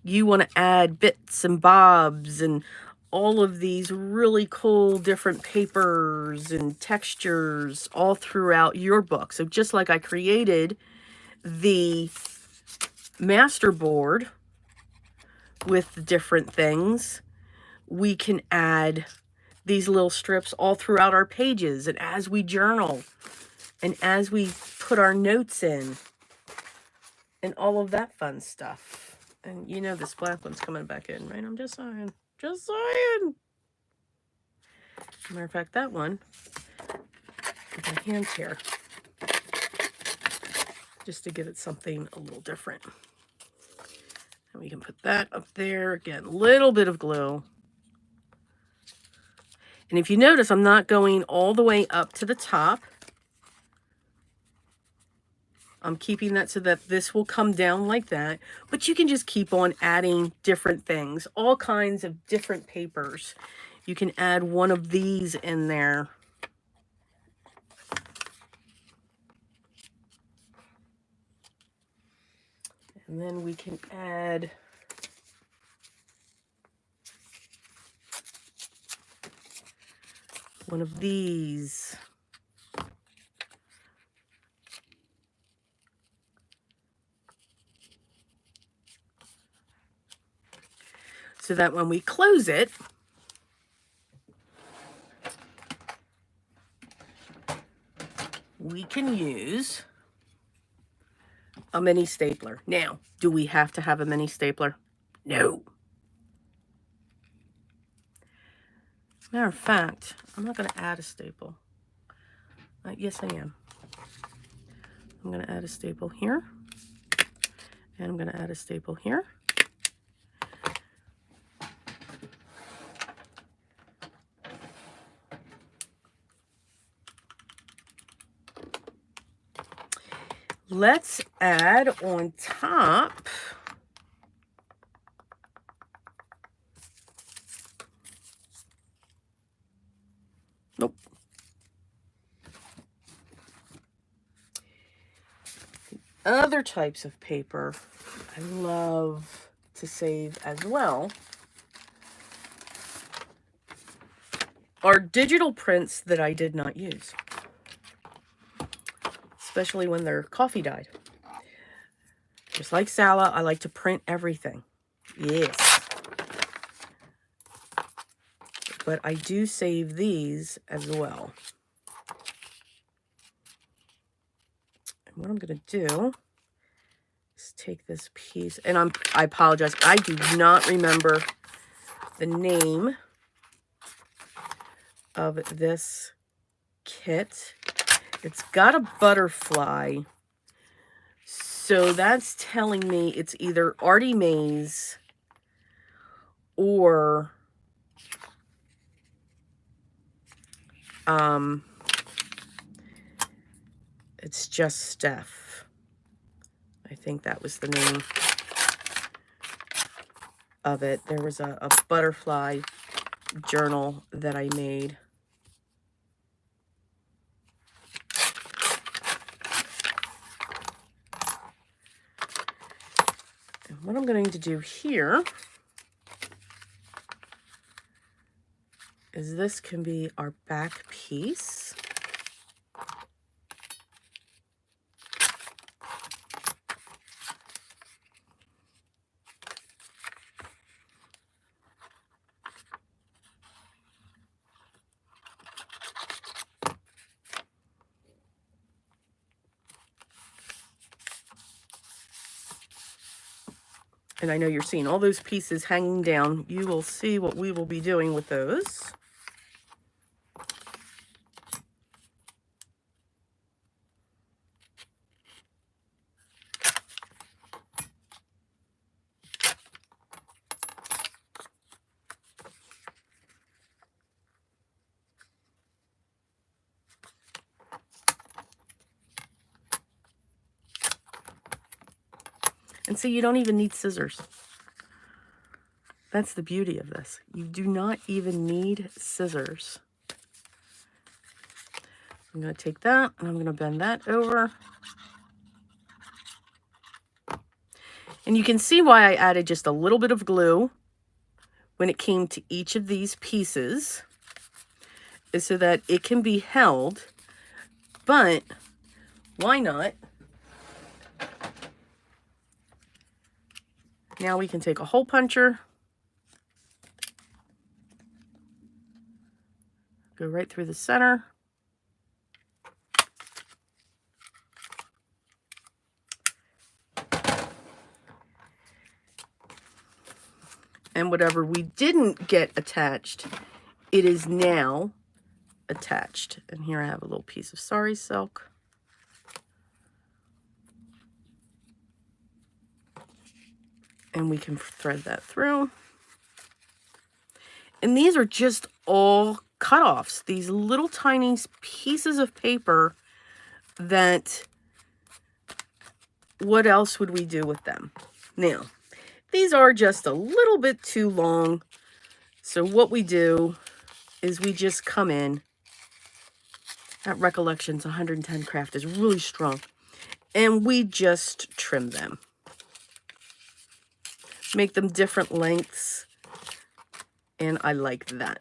you want to add bits and bobs and all of these really cool different papers and textures all throughout your book. So just like I created the master board with the different things, we can add these little strips all throughout our pages. And as we journal and as we put our notes in and all of that fun stuff. And you know this black one's coming back in, right? I'm just saying. Just saying. Matter of fact, that one, with my hand here, just to give it something a little different. And we can put that up there. Again, a little bit of glue. And if you notice, I'm not going all the way up to the top. I'm keeping that so that this will come down like that. But you can just keep on adding different things, all kinds of different papers. You can add one of these in there. And then we can add one of these. So that when we close it, we can use a mini stapler. Now, do we have to have a mini stapler? No. Matter of fact, I'm not going to add a staple. Yes, I am. I'm going to add a staple here. And I'm going to add a staple here. Let's add on top other types of paper I love to save as well are digital prints that I did not use, especially when they're coffee dyed. Just like Sala, I like to print everything. Yes. But I do save these as well. And what I'm going to do is take this piece, and I apologize, I do not remember the name of this kit. It's got a butterfly, so that's telling me it's either Artie Mays or it's just Steph. I think that was the name of it. There was a butterfly journal that I made. And what I'm going to do here is this can be our back piece. And I know you're seeing all those pieces hanging down. You will see what we will be doing with those. And see, you don't even need scissors. That's the beauty of this. You do not even need scissors. I'm going to take that and I'm going to bend that over. And you can see why I added just a little bit of glue when it came to each of these pieces, is so that it can be held. But why not? Now we can take a hole puncher, go right through the center. And whatever we didn't get attached, it is now attached. And here I have a little piece of sari silk. And we can thread that through. And these are just all cutoffs, these little tiny pieces of paper that, what else would we do with them? Now, these are just a little bit too long. So what we do is we just come in. That Recollections 110 craft is really strong. And we just trim them. Make them different lengths. And I like that.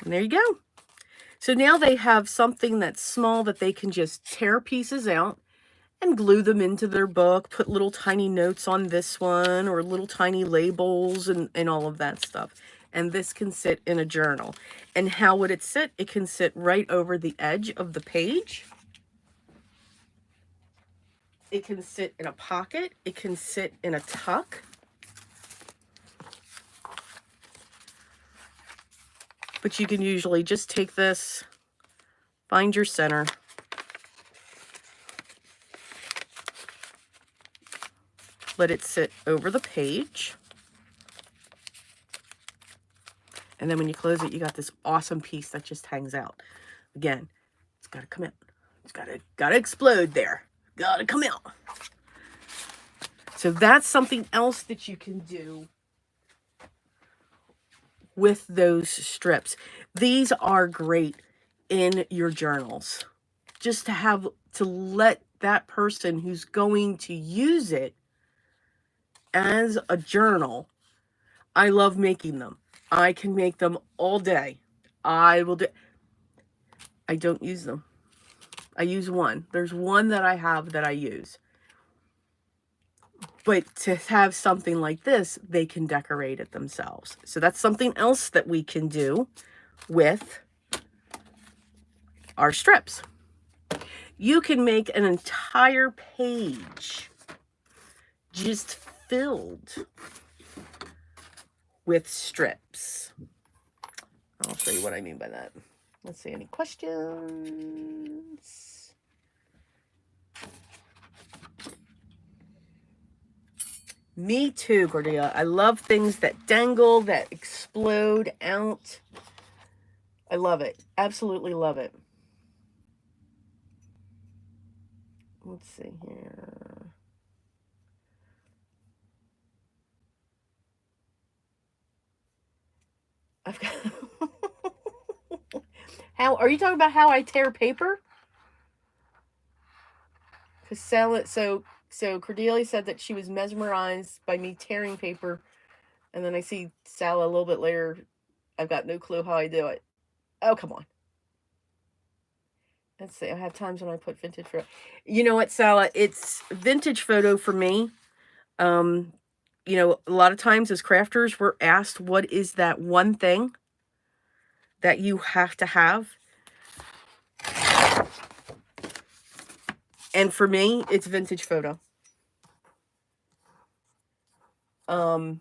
And there you go. So now they have something that's small that they can just tear pieces out and glue them into their book, put little tiny notes on this one or little tiny labels and all of that stuff. And this can sit in a journal. And how would it sit? It can sit right over the edge of the page. It can sit in a pocket. It can sit in a tuck. But you can usually just take this, find your center, let it sit over the page. And then when you close it, you got this awesome piece that just hangs out. Again, it's got to come out. It's got to explode there. Got to come out. So that's something else that you can do with those strips. These are great in your journals. Just to have, to let that person who's going to use it as a journal. I love making them. I can make them all day. I will do. I don't use them. I use one. There's one that I have that I use. But to have something like this, they can decorate it themselves. So that's something else that we can do with our strips. You can make an entire page just filled with strips. I'll show you what I mean by that. Let's see, any questions? Me too, Cordelia. I love things that dangle, that explode out. I love it. Absolutely love it. Let's see here. I've got how are you talking about how I tear paper? Because so Cordelia said that she was mesmerized by me tearing paper, and then I see Sala a little bit later. I've got no clue how I do it. Oh, come on. Let's see. I have times when I put vintage photo. You know what, Sala? It's vintage photo for me. You know, a lot of times as crafters, we're asked, what is that one thing that you have to have? And for me, it's vintage photo. I've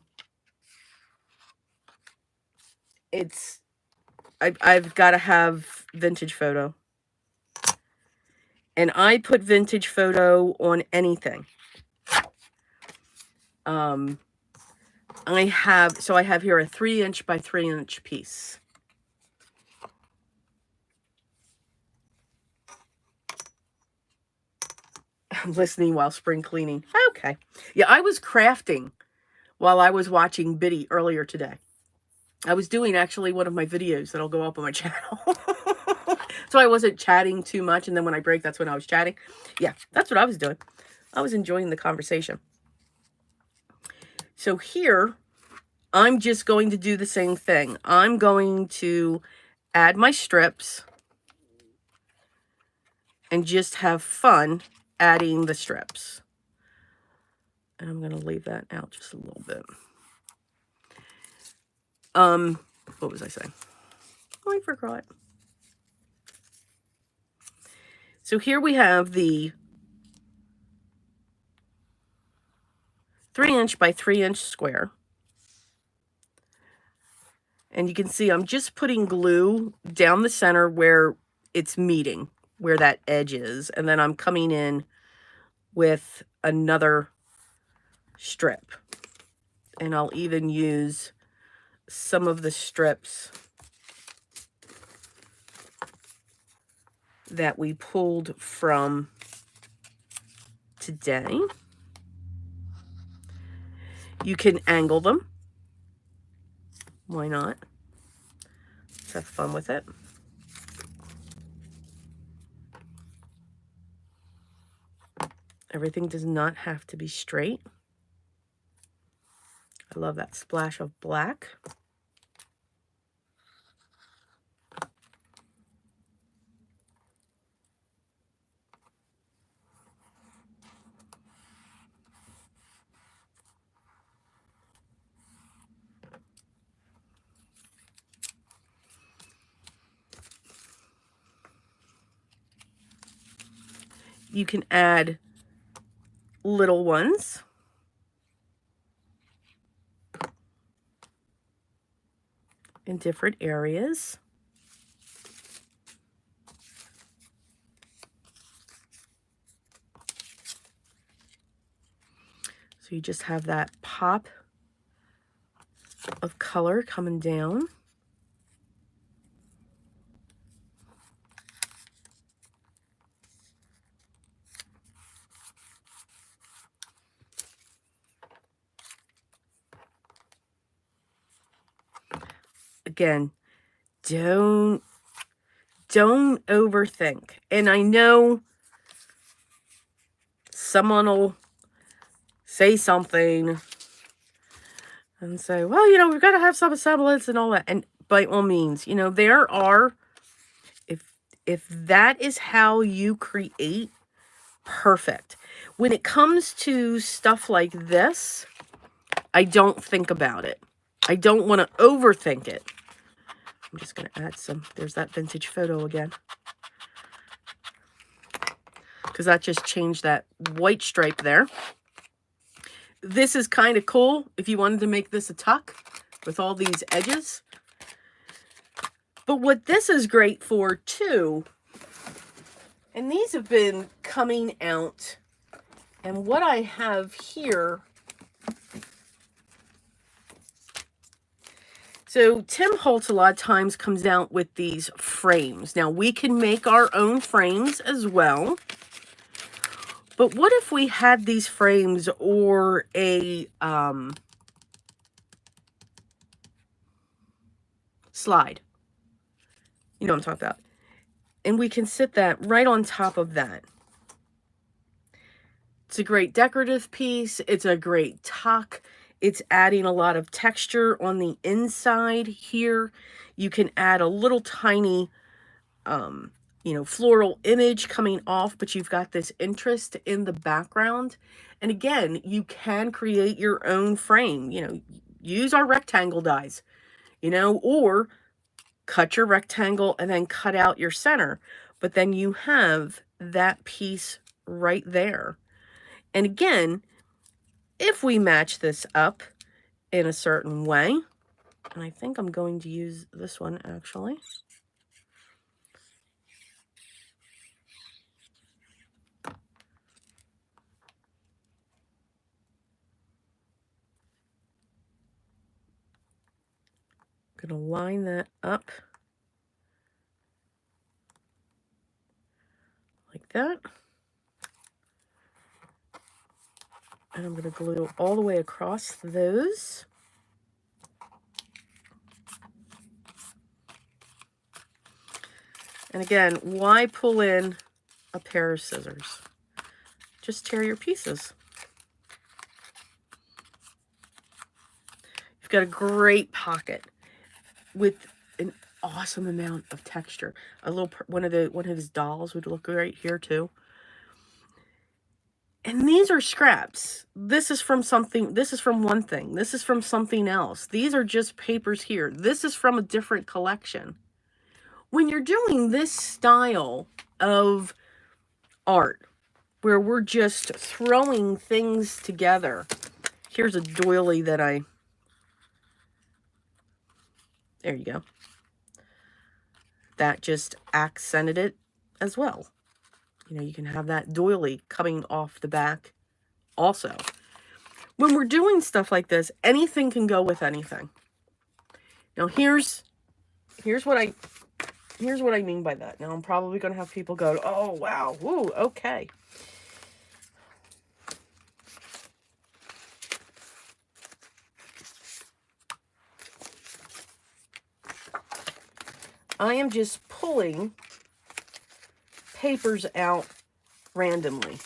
got to have vintage photo. And I put vintage photo on anything. I have here a 3-inch by 3-inch piece. I'm listening while spring cleaning. Okay. Yeah, I was crafting while I was watching Biddy earlier today. I was doing actually one of my videos that'll go up on my channel. So I wasn't chatting too much. And then when I break, that's when I was chatting. Yeah, that's what I was doing. I was enjoying the conversation. So here, I'm just going to do the same thing. I'm going to add my strips and just have fun adding the strips. And I'm going to leave that out just a little bit. What was I saying? Oh, I forgot. So here we have the 3" by 3" square. And you can see I'm just putting glue down the center where it's meeting, where that edge is. And then I'm coming in with another strip. And I'll even use some of the strips that we pulled from today. You can angle them. Why not? Let's have fun with it. Everything does not have to be straight. I love that splash of black. You can add little ones. In different areas. So you just have that pop of color coming down. Again, don't overthink. And I know someone will say something and say, well, you know, we've got to have some semblance and all that. And by all means, you know, there are, if that is how you create, perfect. When it comes to stuff like this, I don't think about it. I don't want to overthink it. I'm just going to add some. There's that vintage photo again. Because that just changed that white stripe there. This is kind of cool if you wanted to make this a tuck with all these edges. But what this is great for too, and these have been coming out, and what I have here, so Tim Holtz a lot of times comes out with these frames. Now we can make our own frames as well. But what if we had these frames or a slide? You know what I'm talking about. And we can sit that right on top of that. It's a great decorative piece. It's a great tuck. It's adding a lot of texture on the inside here. You can add a little tiny, you know, floral image coming off, but you've got this interest in the background. And again, you can create your own frame. You know, use our rectangle dies, you know, or cut your rectangle and then cut out your center. But then you have that piece right there. And again, if we match this up in a certain way, and I think I'm going to use this one actually. I'm going to line that up like that. And I'm going to glue all the way across those. And again, why pull in a pair of scissors? Just tear your pieces. You've got a great pocket with an awesome amount of texture. A little one of his dolls would look right here too. And these are scraps. This is from something. This is from one thing. This is from something else. These are just papers here. This is from a different collection. When you're doing this style of art, where we're just throwing things together. Here's a doily that there you go. That just accented it as well. You know, you can have that doily coming off the back also. When we're doing stuff like this, anything can go with anything. Now here's what I mean by that. Now I'm probably going to have people go, "Oh, wow. Woo, okay." I am just pulling papers out randomly.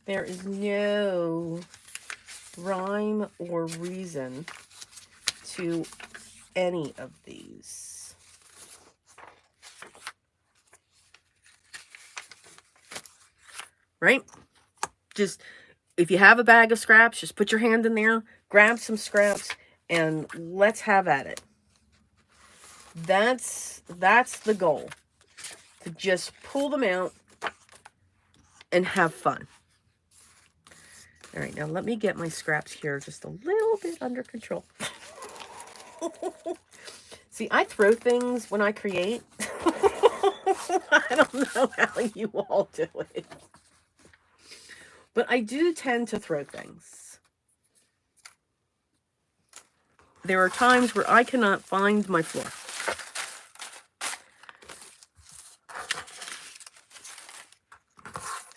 There is no rhyme or reason to any of these. Right? Just, if you have a bag of scraps, just put your hand in there, grab some scraps, and let's have at it. That's the goal. To just pull them out and have fun. All right, now let me get my scraps here just a little bit under control. See, I throw things when I create. I don't know how you all do it. But I do tend to throw things. There are times where I cannot find my floor.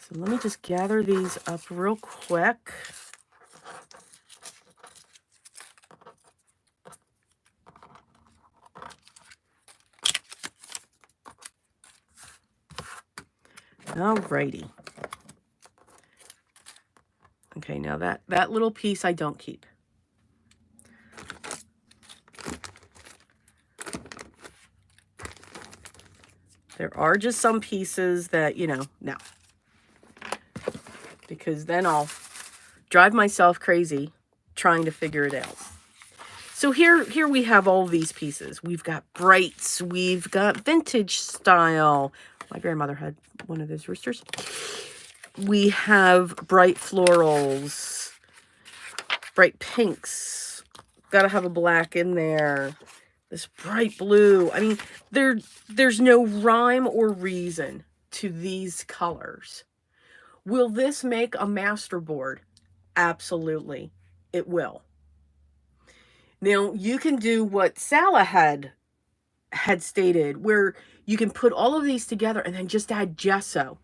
So let me just gather these up real quick. Alrighty. Okay, now that little piece I don't keep. There are just some pieces that, you know, no. Because then I'll drive myself crazy trying to figure it out. So here we have all these pieces. We've got brights. We've got vintage style. My grandmother had one of those roosters. We have bright florals, bright pinks. Got to have a black in there. This bright blue. I mean, there's no rhyme or reason to these colors. Will this make a masterboard? Absolutely, it will. Now, you can do what Sala had stated, where you can put all of these together and then just add gesso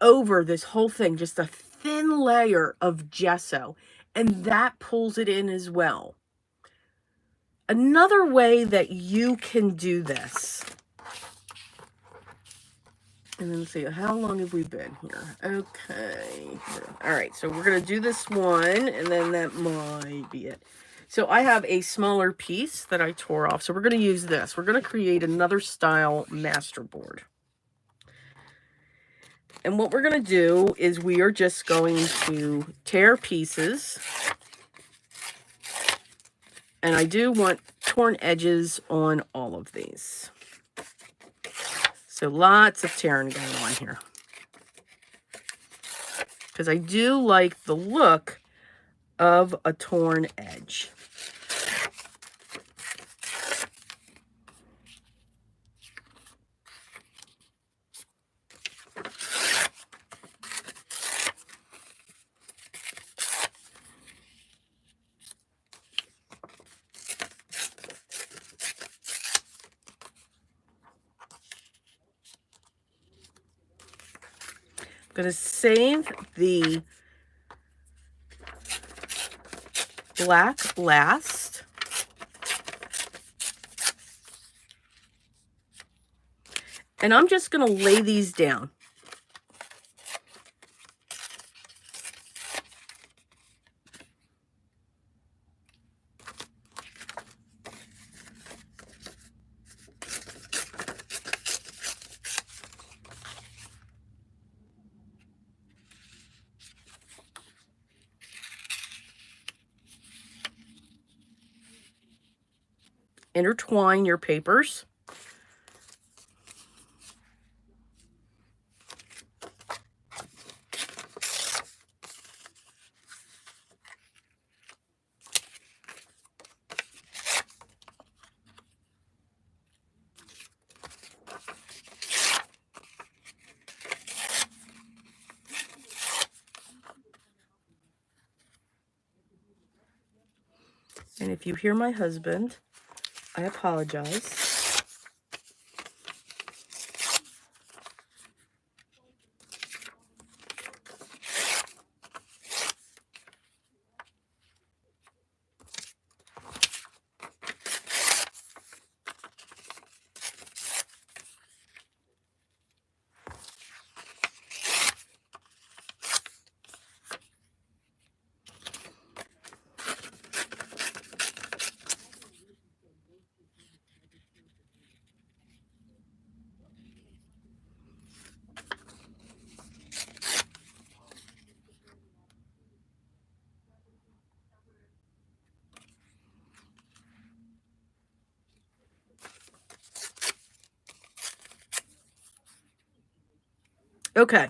over this whole thing, just a thin layer of gesso, and that pulls it in as well. Another way that you can do this, and then see, how long have we been here? Okay. All right, so we're going to do this one, and then that might be it. So I have a smaller piece that I tore off, so we're going to use this. We're going to create another style masterboard. And what we're going to do is we are just going to tear pieces. And I do want torn edges on all of these. So lots of tearing going on here. Because I do like the look of a torn edge. going to save the black last. And I'm just going to lay these down. Intertwine your papers. And if you hear my husband, I apologize. Okay.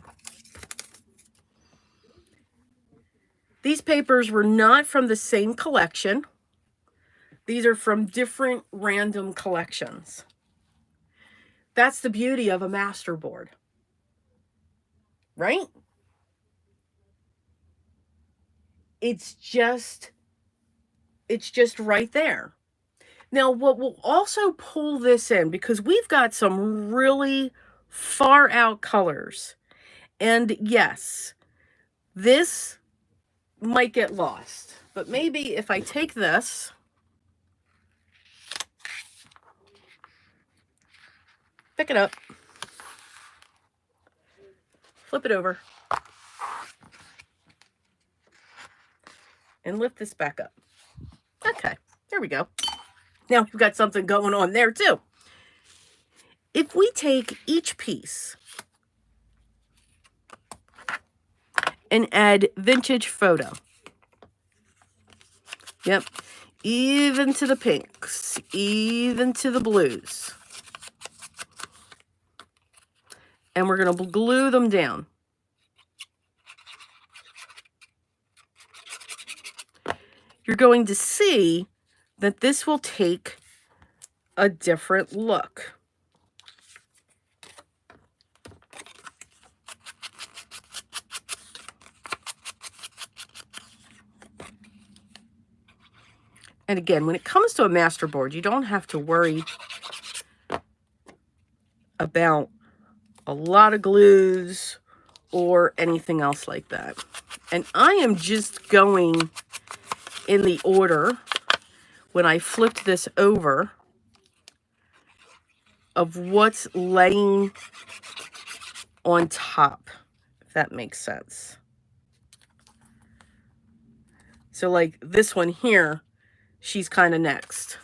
These papers were not from the same collection. These are from different random collections. That's the beauty of a masterboard, right? It's just right there. Now, what will also pull this in, because we've got some really far out colors. And yes, this might get lost. But maybe if I take this, pick it up, flip it over, and lift this back up. Okay, there we go. Now we've got something going on there too. If we take each piece and add vintage photo, yep, even to the pinks, even to the blues, and we're going to glue them down. You're going to see that this will take a different look. And again, when it comes to a masterboard, you don't have to worry about a lot of glues or anything else like that. And I am just going in the order when I flipped this over of what's laying on top, if that makes sense. So like this one here, she's kind of next.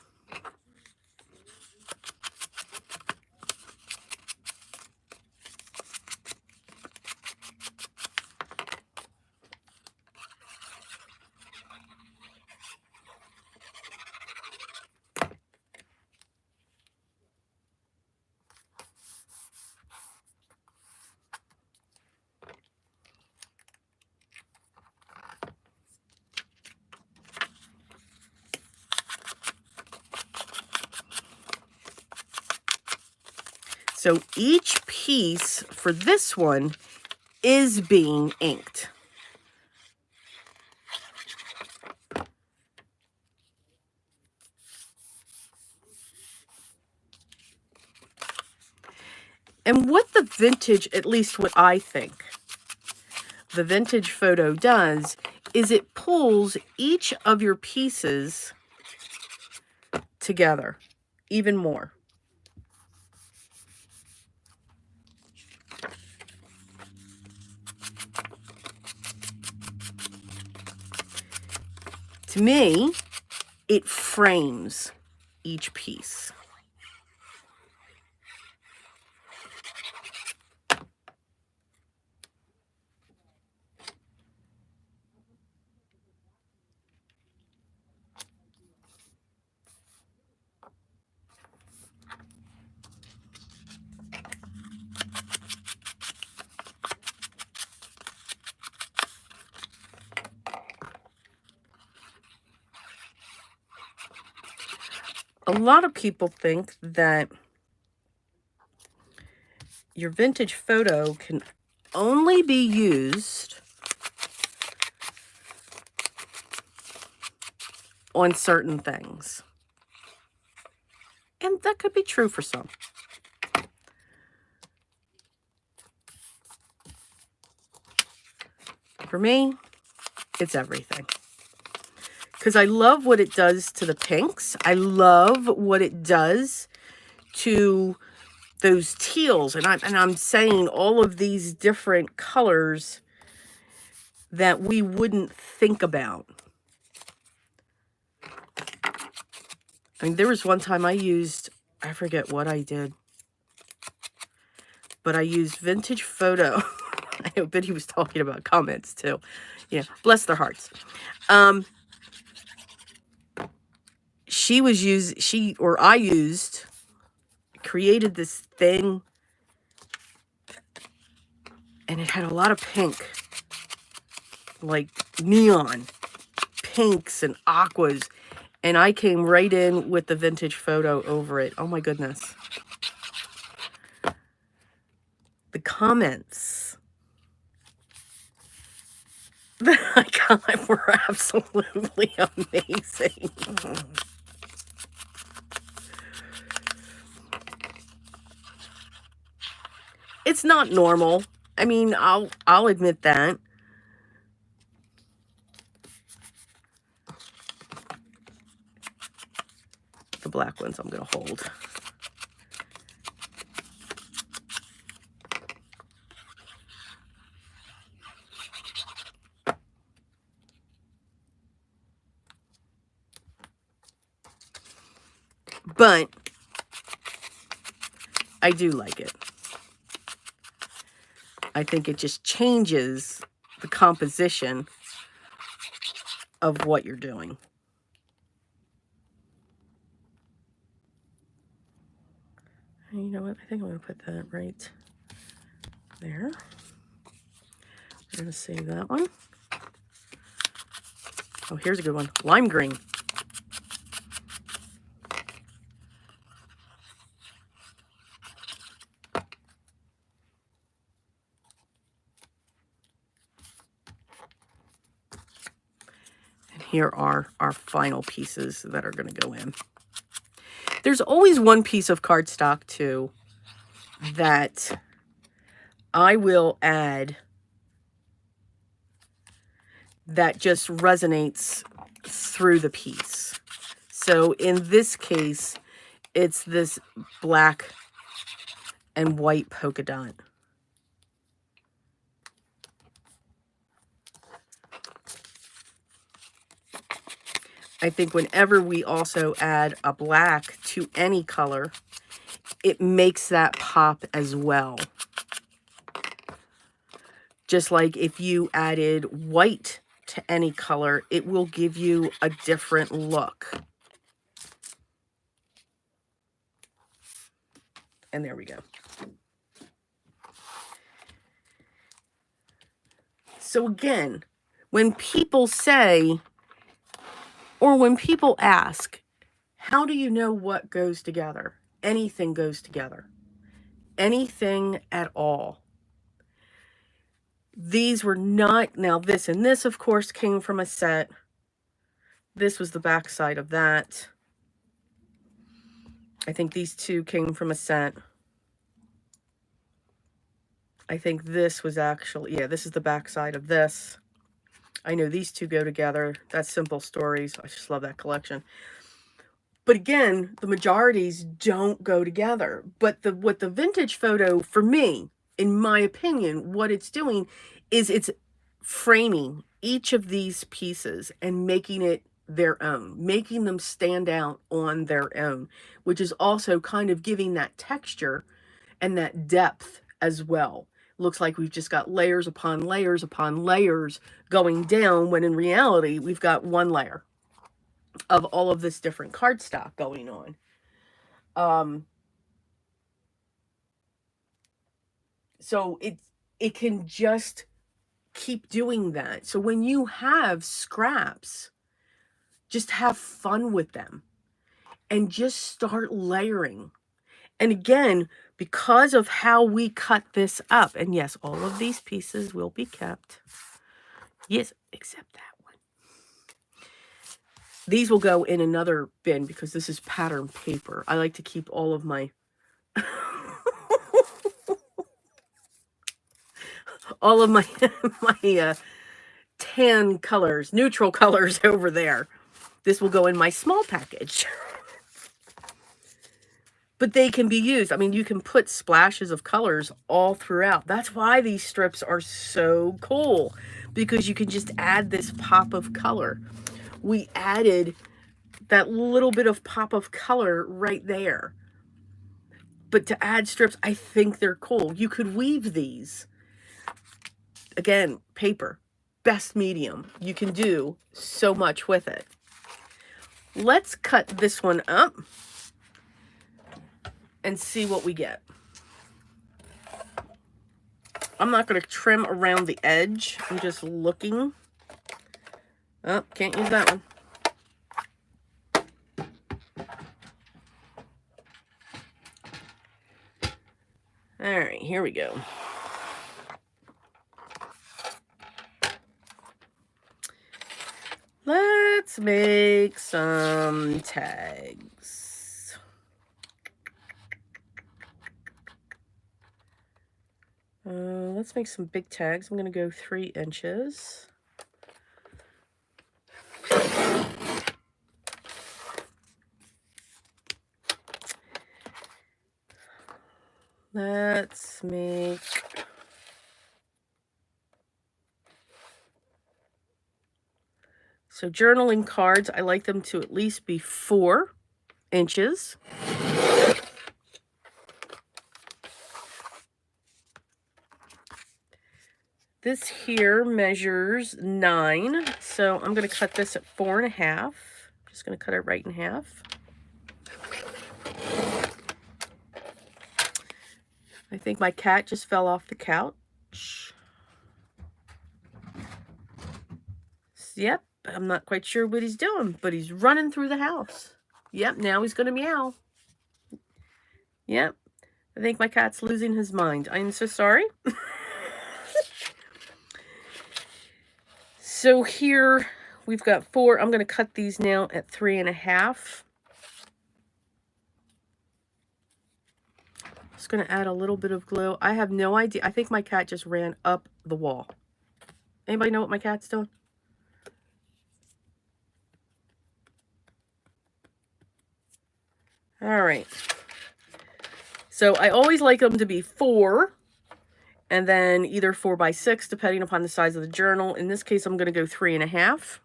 So each piece for this one is being inked. And what the vintage, at least what I think, the vintage photo does is it pulls each of your pieces together even more. To me, it frames each piece. A lot of people think that your vintage photo can only be used on certain things. And that could be true for some. For me, it's everything. Because I love what it does to the pinks. I love what it does to those teals. And I'm saying all of these different colors that we wouldn't think about. I mean, there was one time I used, I forget what I did, but I used vintage photo. I know Biddy was talking about comments too. Yeah, bless their hearts. I created this thing, and it had a lot of pink, like neon pinks and aquas, and I came right in with the vintage photo over it. Oh my goodness. The comments that I got were absolutely amazing. It's not normal. I mean, I'll admit that. The black ones I'm going to hold. But I do like it. I think it just changes the composition of what you're doing. You know what? I think I'm going to put that right there. I'm going to save that one. Oh, here's a good one. Lime green. And here are our final pieces that are going to go in. There's always one piece of cardstock, too, that I will add that just resonates through the piece. So in this case, it's this black and white polka dot. I think whenever we also add a black to any color, it makes that pop as well. Just like if you added white to any color, it will give you a different look. And there we go. So again, when people say, or when people ask, how do you know what goes together? Anything goes together. Anything at all. These were not, now this and this, of course, came from a set. This was the back side of that. I think these two came from a set. I think this was actually, yeah, this is the back side of this. I know these two go together. That's Simple Stories. I just love that collection. But again, the majorities don't go together. But what the vintage photo, for me, in my opinion, what it's doing is it's framing each of these pieces and making it their own, making them stand out on their own, which is also kind of giving that texture and that depth as well. Looks like we've just got layers upon layers upon layers going down, when in reality, we've got one layer of all of this different cardstock going on. So it can just keep doing that. So when you have scraps, just have fun with them and just start layering. And again, because of how we cut this up, and yes, all of these pieces will be kept. Yes, except that one. These will go in another bin because this is pattern paper. I like to keep all of my all of my tan colors, neutral colors over there. This will go in my small package. But they can be used. I mean, you can put splashes of colors all throughout. That's why these strips are so cool, because you can just add this pop of color. We added that little bit of pop of color right there. But to add strips, I think they're cool. You could weave these. Again, paper, best medium. You can do so much with it. Let's cut this one up and see what we get. I'm not going to trim around the edge. I'm just looking. Oh, can't use that one. All right, here we go. Let's make some tags. Let's make some big tags. I'm going to go 3 inches. Let's make so journaling cards, I like them to at least be 4 inches. This here measures 9, so I'm going to cut this at 4.5. Just going to cut it right in half. I think my cat just fell off the couch. Yep, I'm not quite sure what he's doing, but he's running through the house. Yep, now he's going to meow. Yep, I think my cat's losing his mind. I'm so sorry. So here we've got 4. I'm going to cut these now at 3.5. Just going to add a little bit of glue. I have no idea. I think my cat just ran up the wall. Anybody know what my cat's doing? All right. So I always like them to be 4. And then either 4 by 6, depending upon the size of the journal. In this case, I'm going to go 3.5.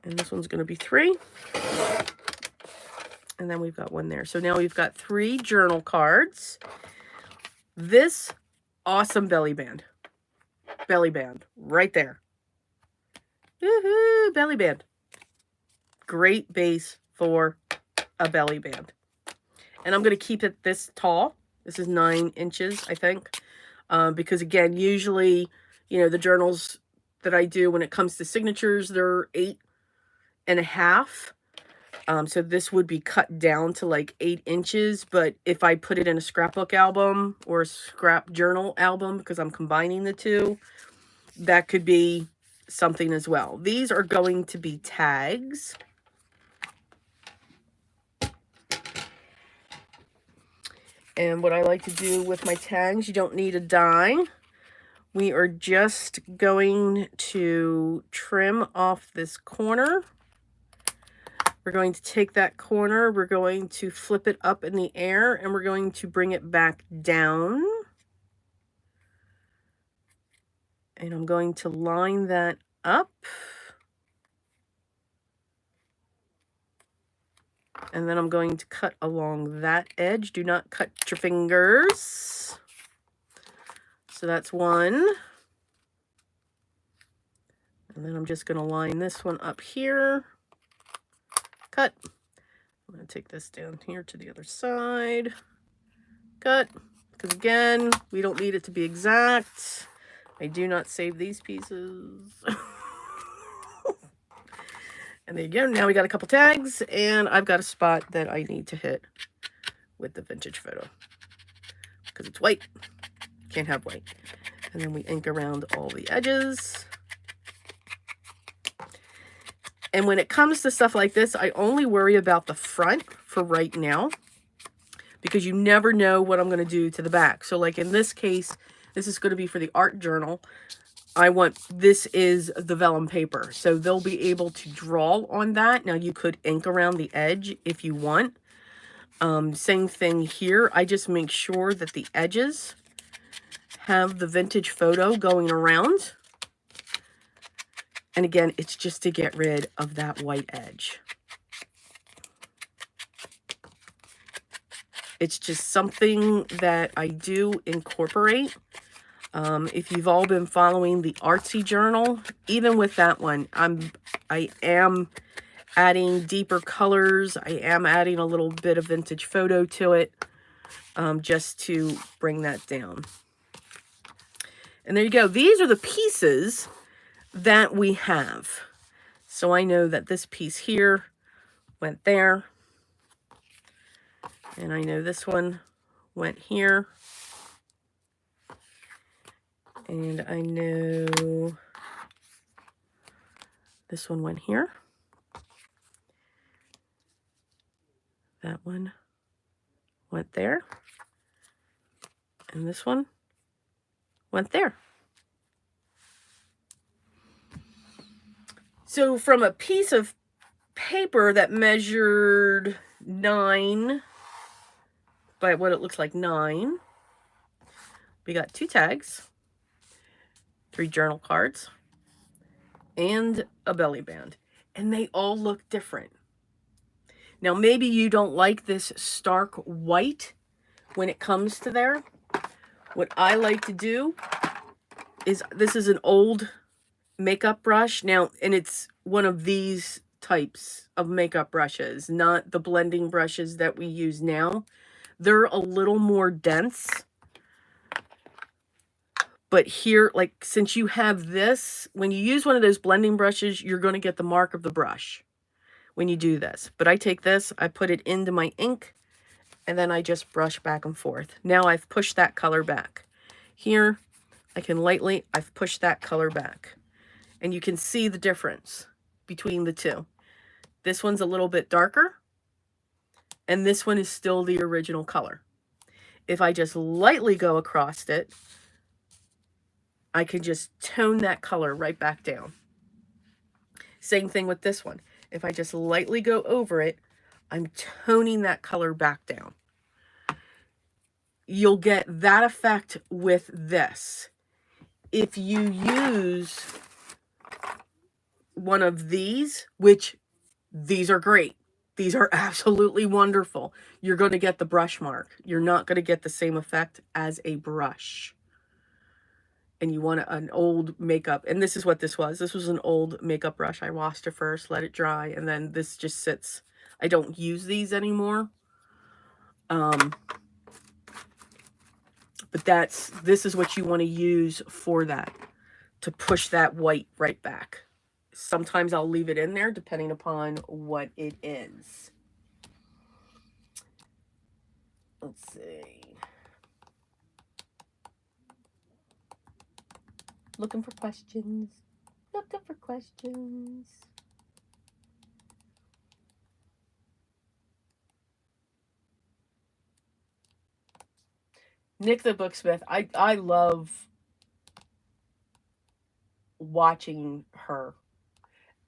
And this one's going to be 3. And then we've got one there. So now we've got 3 journal cards. This awesome belly band. Belly band right there. Woohoo, belly band. Great base for a belly band. And I'm going to keep it this tall. This is 9 inches, I think. Because again, usually, you know, the journals that I do when it comes to signatures, they're 8.5. So this would be cut down to like 8 inches. But if I put it in a scrapbook album or a scrap journal album, because I'm combining the two, that could be something as well. These are going to be tags. And what I like to do with my tags, you don't need a die. We are just going to trim off this corner. We're going to take that corner, we're going to flip it up in the air, and we're going to bring it back down. And I'm going to line that up. And then I'm going to cut along that edge. Do not cut your fingers. So that's one. And then I'm just going to line this one up here. Cut. I'm going to take this down here to the other side. Cut. Because again, we don't need it to be exact. I do not save these pieces. And there you go. Now we got a couple tags, and I've got a spot that I need to hit with the vintage photo. Because it's white. Can't have white. And then we ink around all the edges. And when it comes to stuff like this, I only worry about the front for right now, because you never know what I'm going to do to the back. So like in this case, this is going to be for the art journal. This is the vellum paper, so they'll be able to draw on that. Now you could ink around the edge if you want. Same thing here. I just make sure that the edges have the vintage photo going around. And again, it's just to get rid of that white edge. It's just something that I do incorporate. If you've all been following the artsy journal, even with that one, I am adding deeper colors. I am adding a little bit of vintage photo to it, just to bring that down. And there you go. These are the pieces that we have. So I know that this piece here went there. And I know this one went here. And I know this one went here. That one went there. And this one went there. So from a piece of paper that measured 9 by what it looks like 9, we got 2 tags, 3 journal cards, and a belly band. And they all look different. Now, maybe you don't like this stark white when it comes to there. What I like to do is, this is an old makeup brush. Now, and it's one of these types of makeup brushes, not the blending brushes that we use now. They're a little more dense. But here, like, since you have this, when you use one of those blending brushes, you're going to get the mark of the brush when you do this. But I take this, I put it into my ink, and then I just brush back and forth. Now I've pushed that color back. Here, I can lightly, I've pushed that color back. And you can see the difference between the two. This one's a little bit darker, and this one is still the original color. If I just lightly go across it, I can just tone that color right back down. Same thing with this one. If I just lightly go over it, I'm toning that color back down. You'll get that effect with this. If you use one of these, which these are great. These are absolutely wonderful. You're going to get the brush mark. You're not going to get the same effect as a brush. And you want an old makeup, and this is what this was. This was an old makeup brush. I washed it first, let it dry, and then this just sits. I don't use these anymore. But this is what you want to use for that, to push that white right back. Sometimes I'll leave it in there depending upon what it is. Let's see. Looking for questions. Looking for questions. Nick the Booksmith, I love watching her.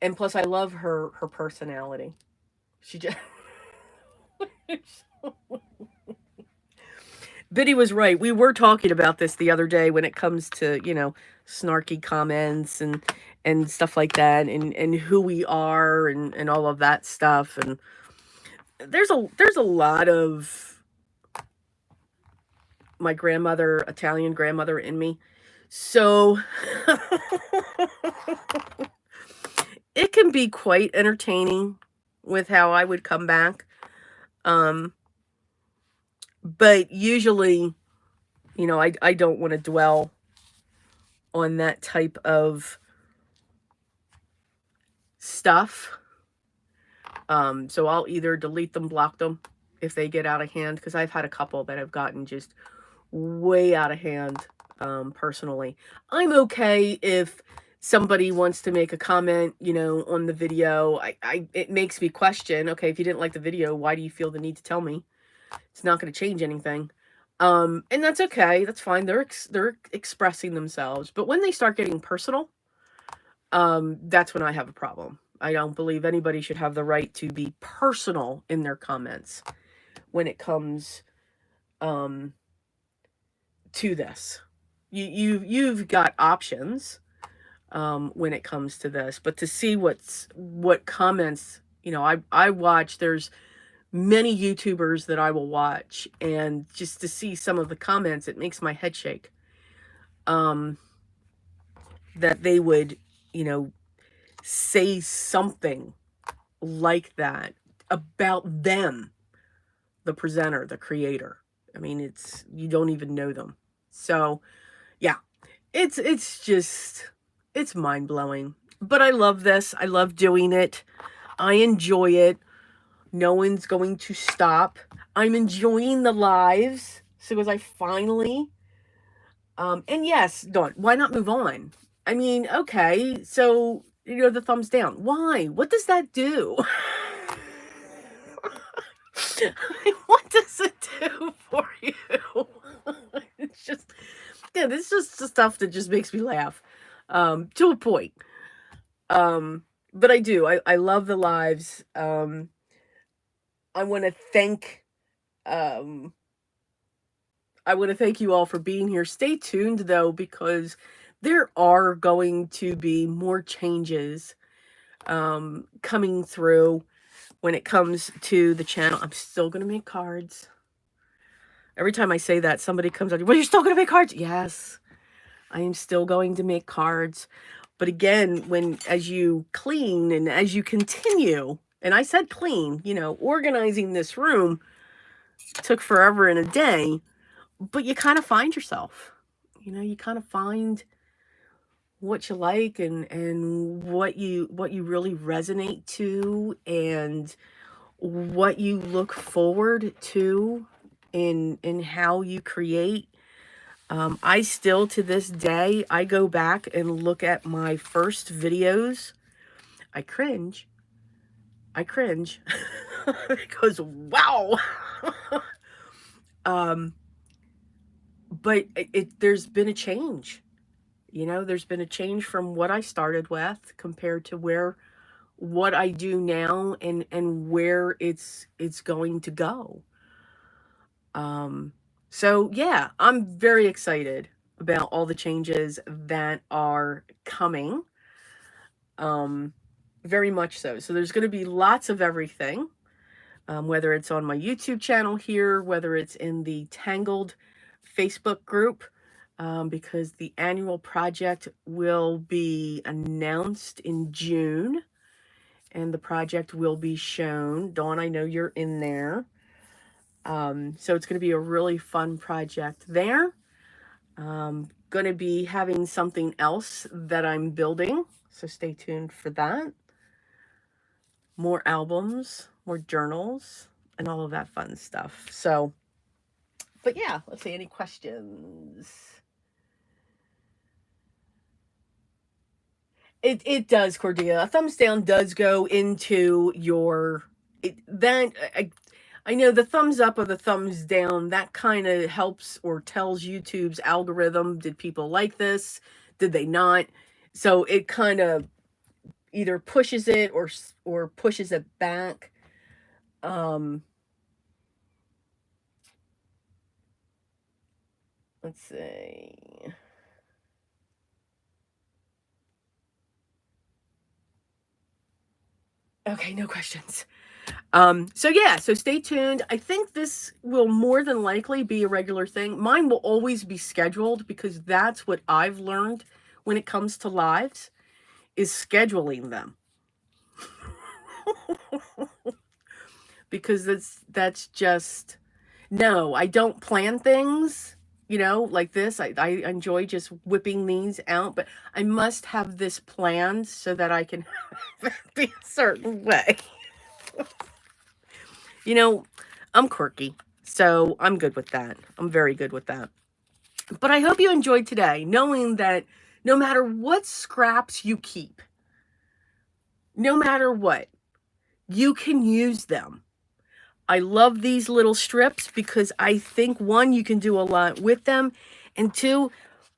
And plus I love her personality. She just Biddy was right. We were talking about this the other day when it comes to, snarky comments and stuff like that, and who we are, and all of that stuff. And there's a lot of my grandmother, Italian grandmother, in me. So it can be quite entertaining with how I would come back. But usually, I don't want to dwell on that type of stuff. So I'll either delete them, block them if they get out of hand, because I've had a couple that have gotten just way out of hand. Personally, I'm okay if somebody wants to make a comment, on the video. It makes me question, okay, if you didn't like the video, why do you feel the need to tell me? It's not going to change anything. And that's okay. That's fine. They're expressing themselves. But when they start getting personal, that's when I have a problem. I don't believe anybody should have the right to be personal in their comments when it comes to this. You've got options when it comes to this, but to see what comments, I watch. There's many YouTubers that I will watch, and just to see some of the comments, it makes my head shake. That they would, say something like that about them, the presenter, the creator. I mean, you don't even know them. So, yeah, it's mind-blowing. But I love this. I love doing it. I enjoy it. No one's going to stop. I'm enjoying the lives. So as I finally, and yes, Dawn, why not move on? I mean, okay, so, the thumbs down. Why? What does that do? What does it do for you? It's just, yeah, this is just the stuff that just makes me laugh, to a point. But I do. I love the lives. I want to thank you all for being here. Stay tuned though, because there are going to be more changes coming through when it comes to the channel. I'm still going to make cards. Every time I say that, somebody comes up, well, you're still going to make cards? Yes, I am still going to make cards. But again, as you clean and as you continue, and I said clean, organizing this room took forever and a day, but you kind of find yourself. You kind of find what you like and what you really resonate to, and what you look forward to in how you create. I still, to this day, I go back and look at my first videos. I cringe. Because, wow. But there's been a change. There's been a change from what I started with compared to what I do now, and where it's going to go. So yeah, I'm very excited about all the changes that are coming. Very much so. So there's going to be lots of everything, whether it's on my YouTube channel here, whether it's in the Tangled Facebook group, because the annual project will be announced in June, and the project will be shown. Dawn, I know you're in there. So it's going to be a really fun project there. Going to be having something else that I'm building, so stay tuned for that. More albums, more journals, and all of that fun stuff. So, but yeah, let's see, any questions? It does, Cordelia. A thumbs down does go into your, I know the thumbs up or the thumbs down, that kind of helps or tells YouTube's algorithm, did people like this? Did they not? So it kind of either pushes it or pushes it back. Let's see. Okay, no questions. So yeah, so stay tuned. I think this will more than likely be a regular thing. Mine will always be scheduled because that's what I've learned when it comes to lives is scheduling them. Because that's just no, I don't plan things, you know, like this. I enjoy just whipping these out, but I must have this planned so that I can be a certain way. You know, I'm quirky, so I'm good with that. I'm very good with that. But I hope you enjoyed today, knowing that no matter what scraps you keep, no matter what, you can use them. I love these little strips because I think, one, you can do a lot with them, and two,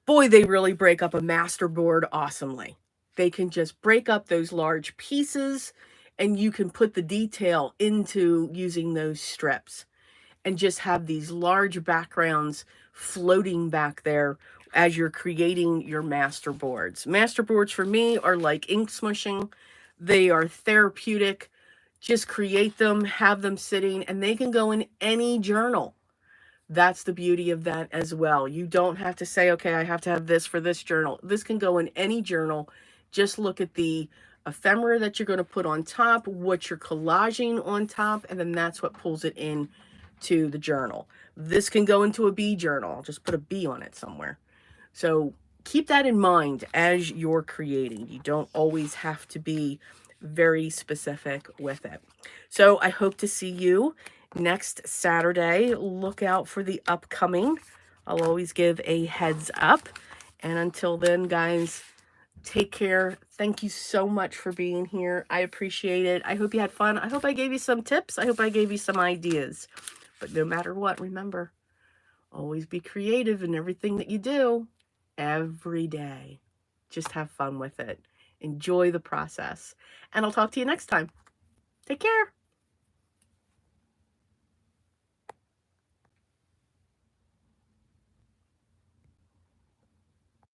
boy, they really break up a masterboard awesomely. They can just break up those large pieces, and you can put the detail into using those strips and just have these large backgrounds floating back there as you're creating your masterboards. Masterboards for me are like ink smushing. They are therapeutic. Just create them, have them sitting, and they can go in any journal. That's the beauty of that as well. You don't have to say, okay, I have to have this for this journal. This can go in any journal. Just look at the ephemera that you're going to put on top, what you're collaging on top, and then that's what pulls it in to the journal. This can go into a bee journal. I'll just put a bee on it somewhere. So keep that in mind as you're creating. You don't always have to be very specific with it. So I hope to see you next Saturday. Look out for the upcoming. I'll always give a heads up. And until then, guys, take care. Thank you so much for being here. I appreciate it. I hope you had fun. I hope I gave you some tips. I hope I gave you some ideas. But no matter what, remember, always be creative in everything that you do every day. Just have fun with it. Enjoy the process. And I'll talk to you next time. Take care.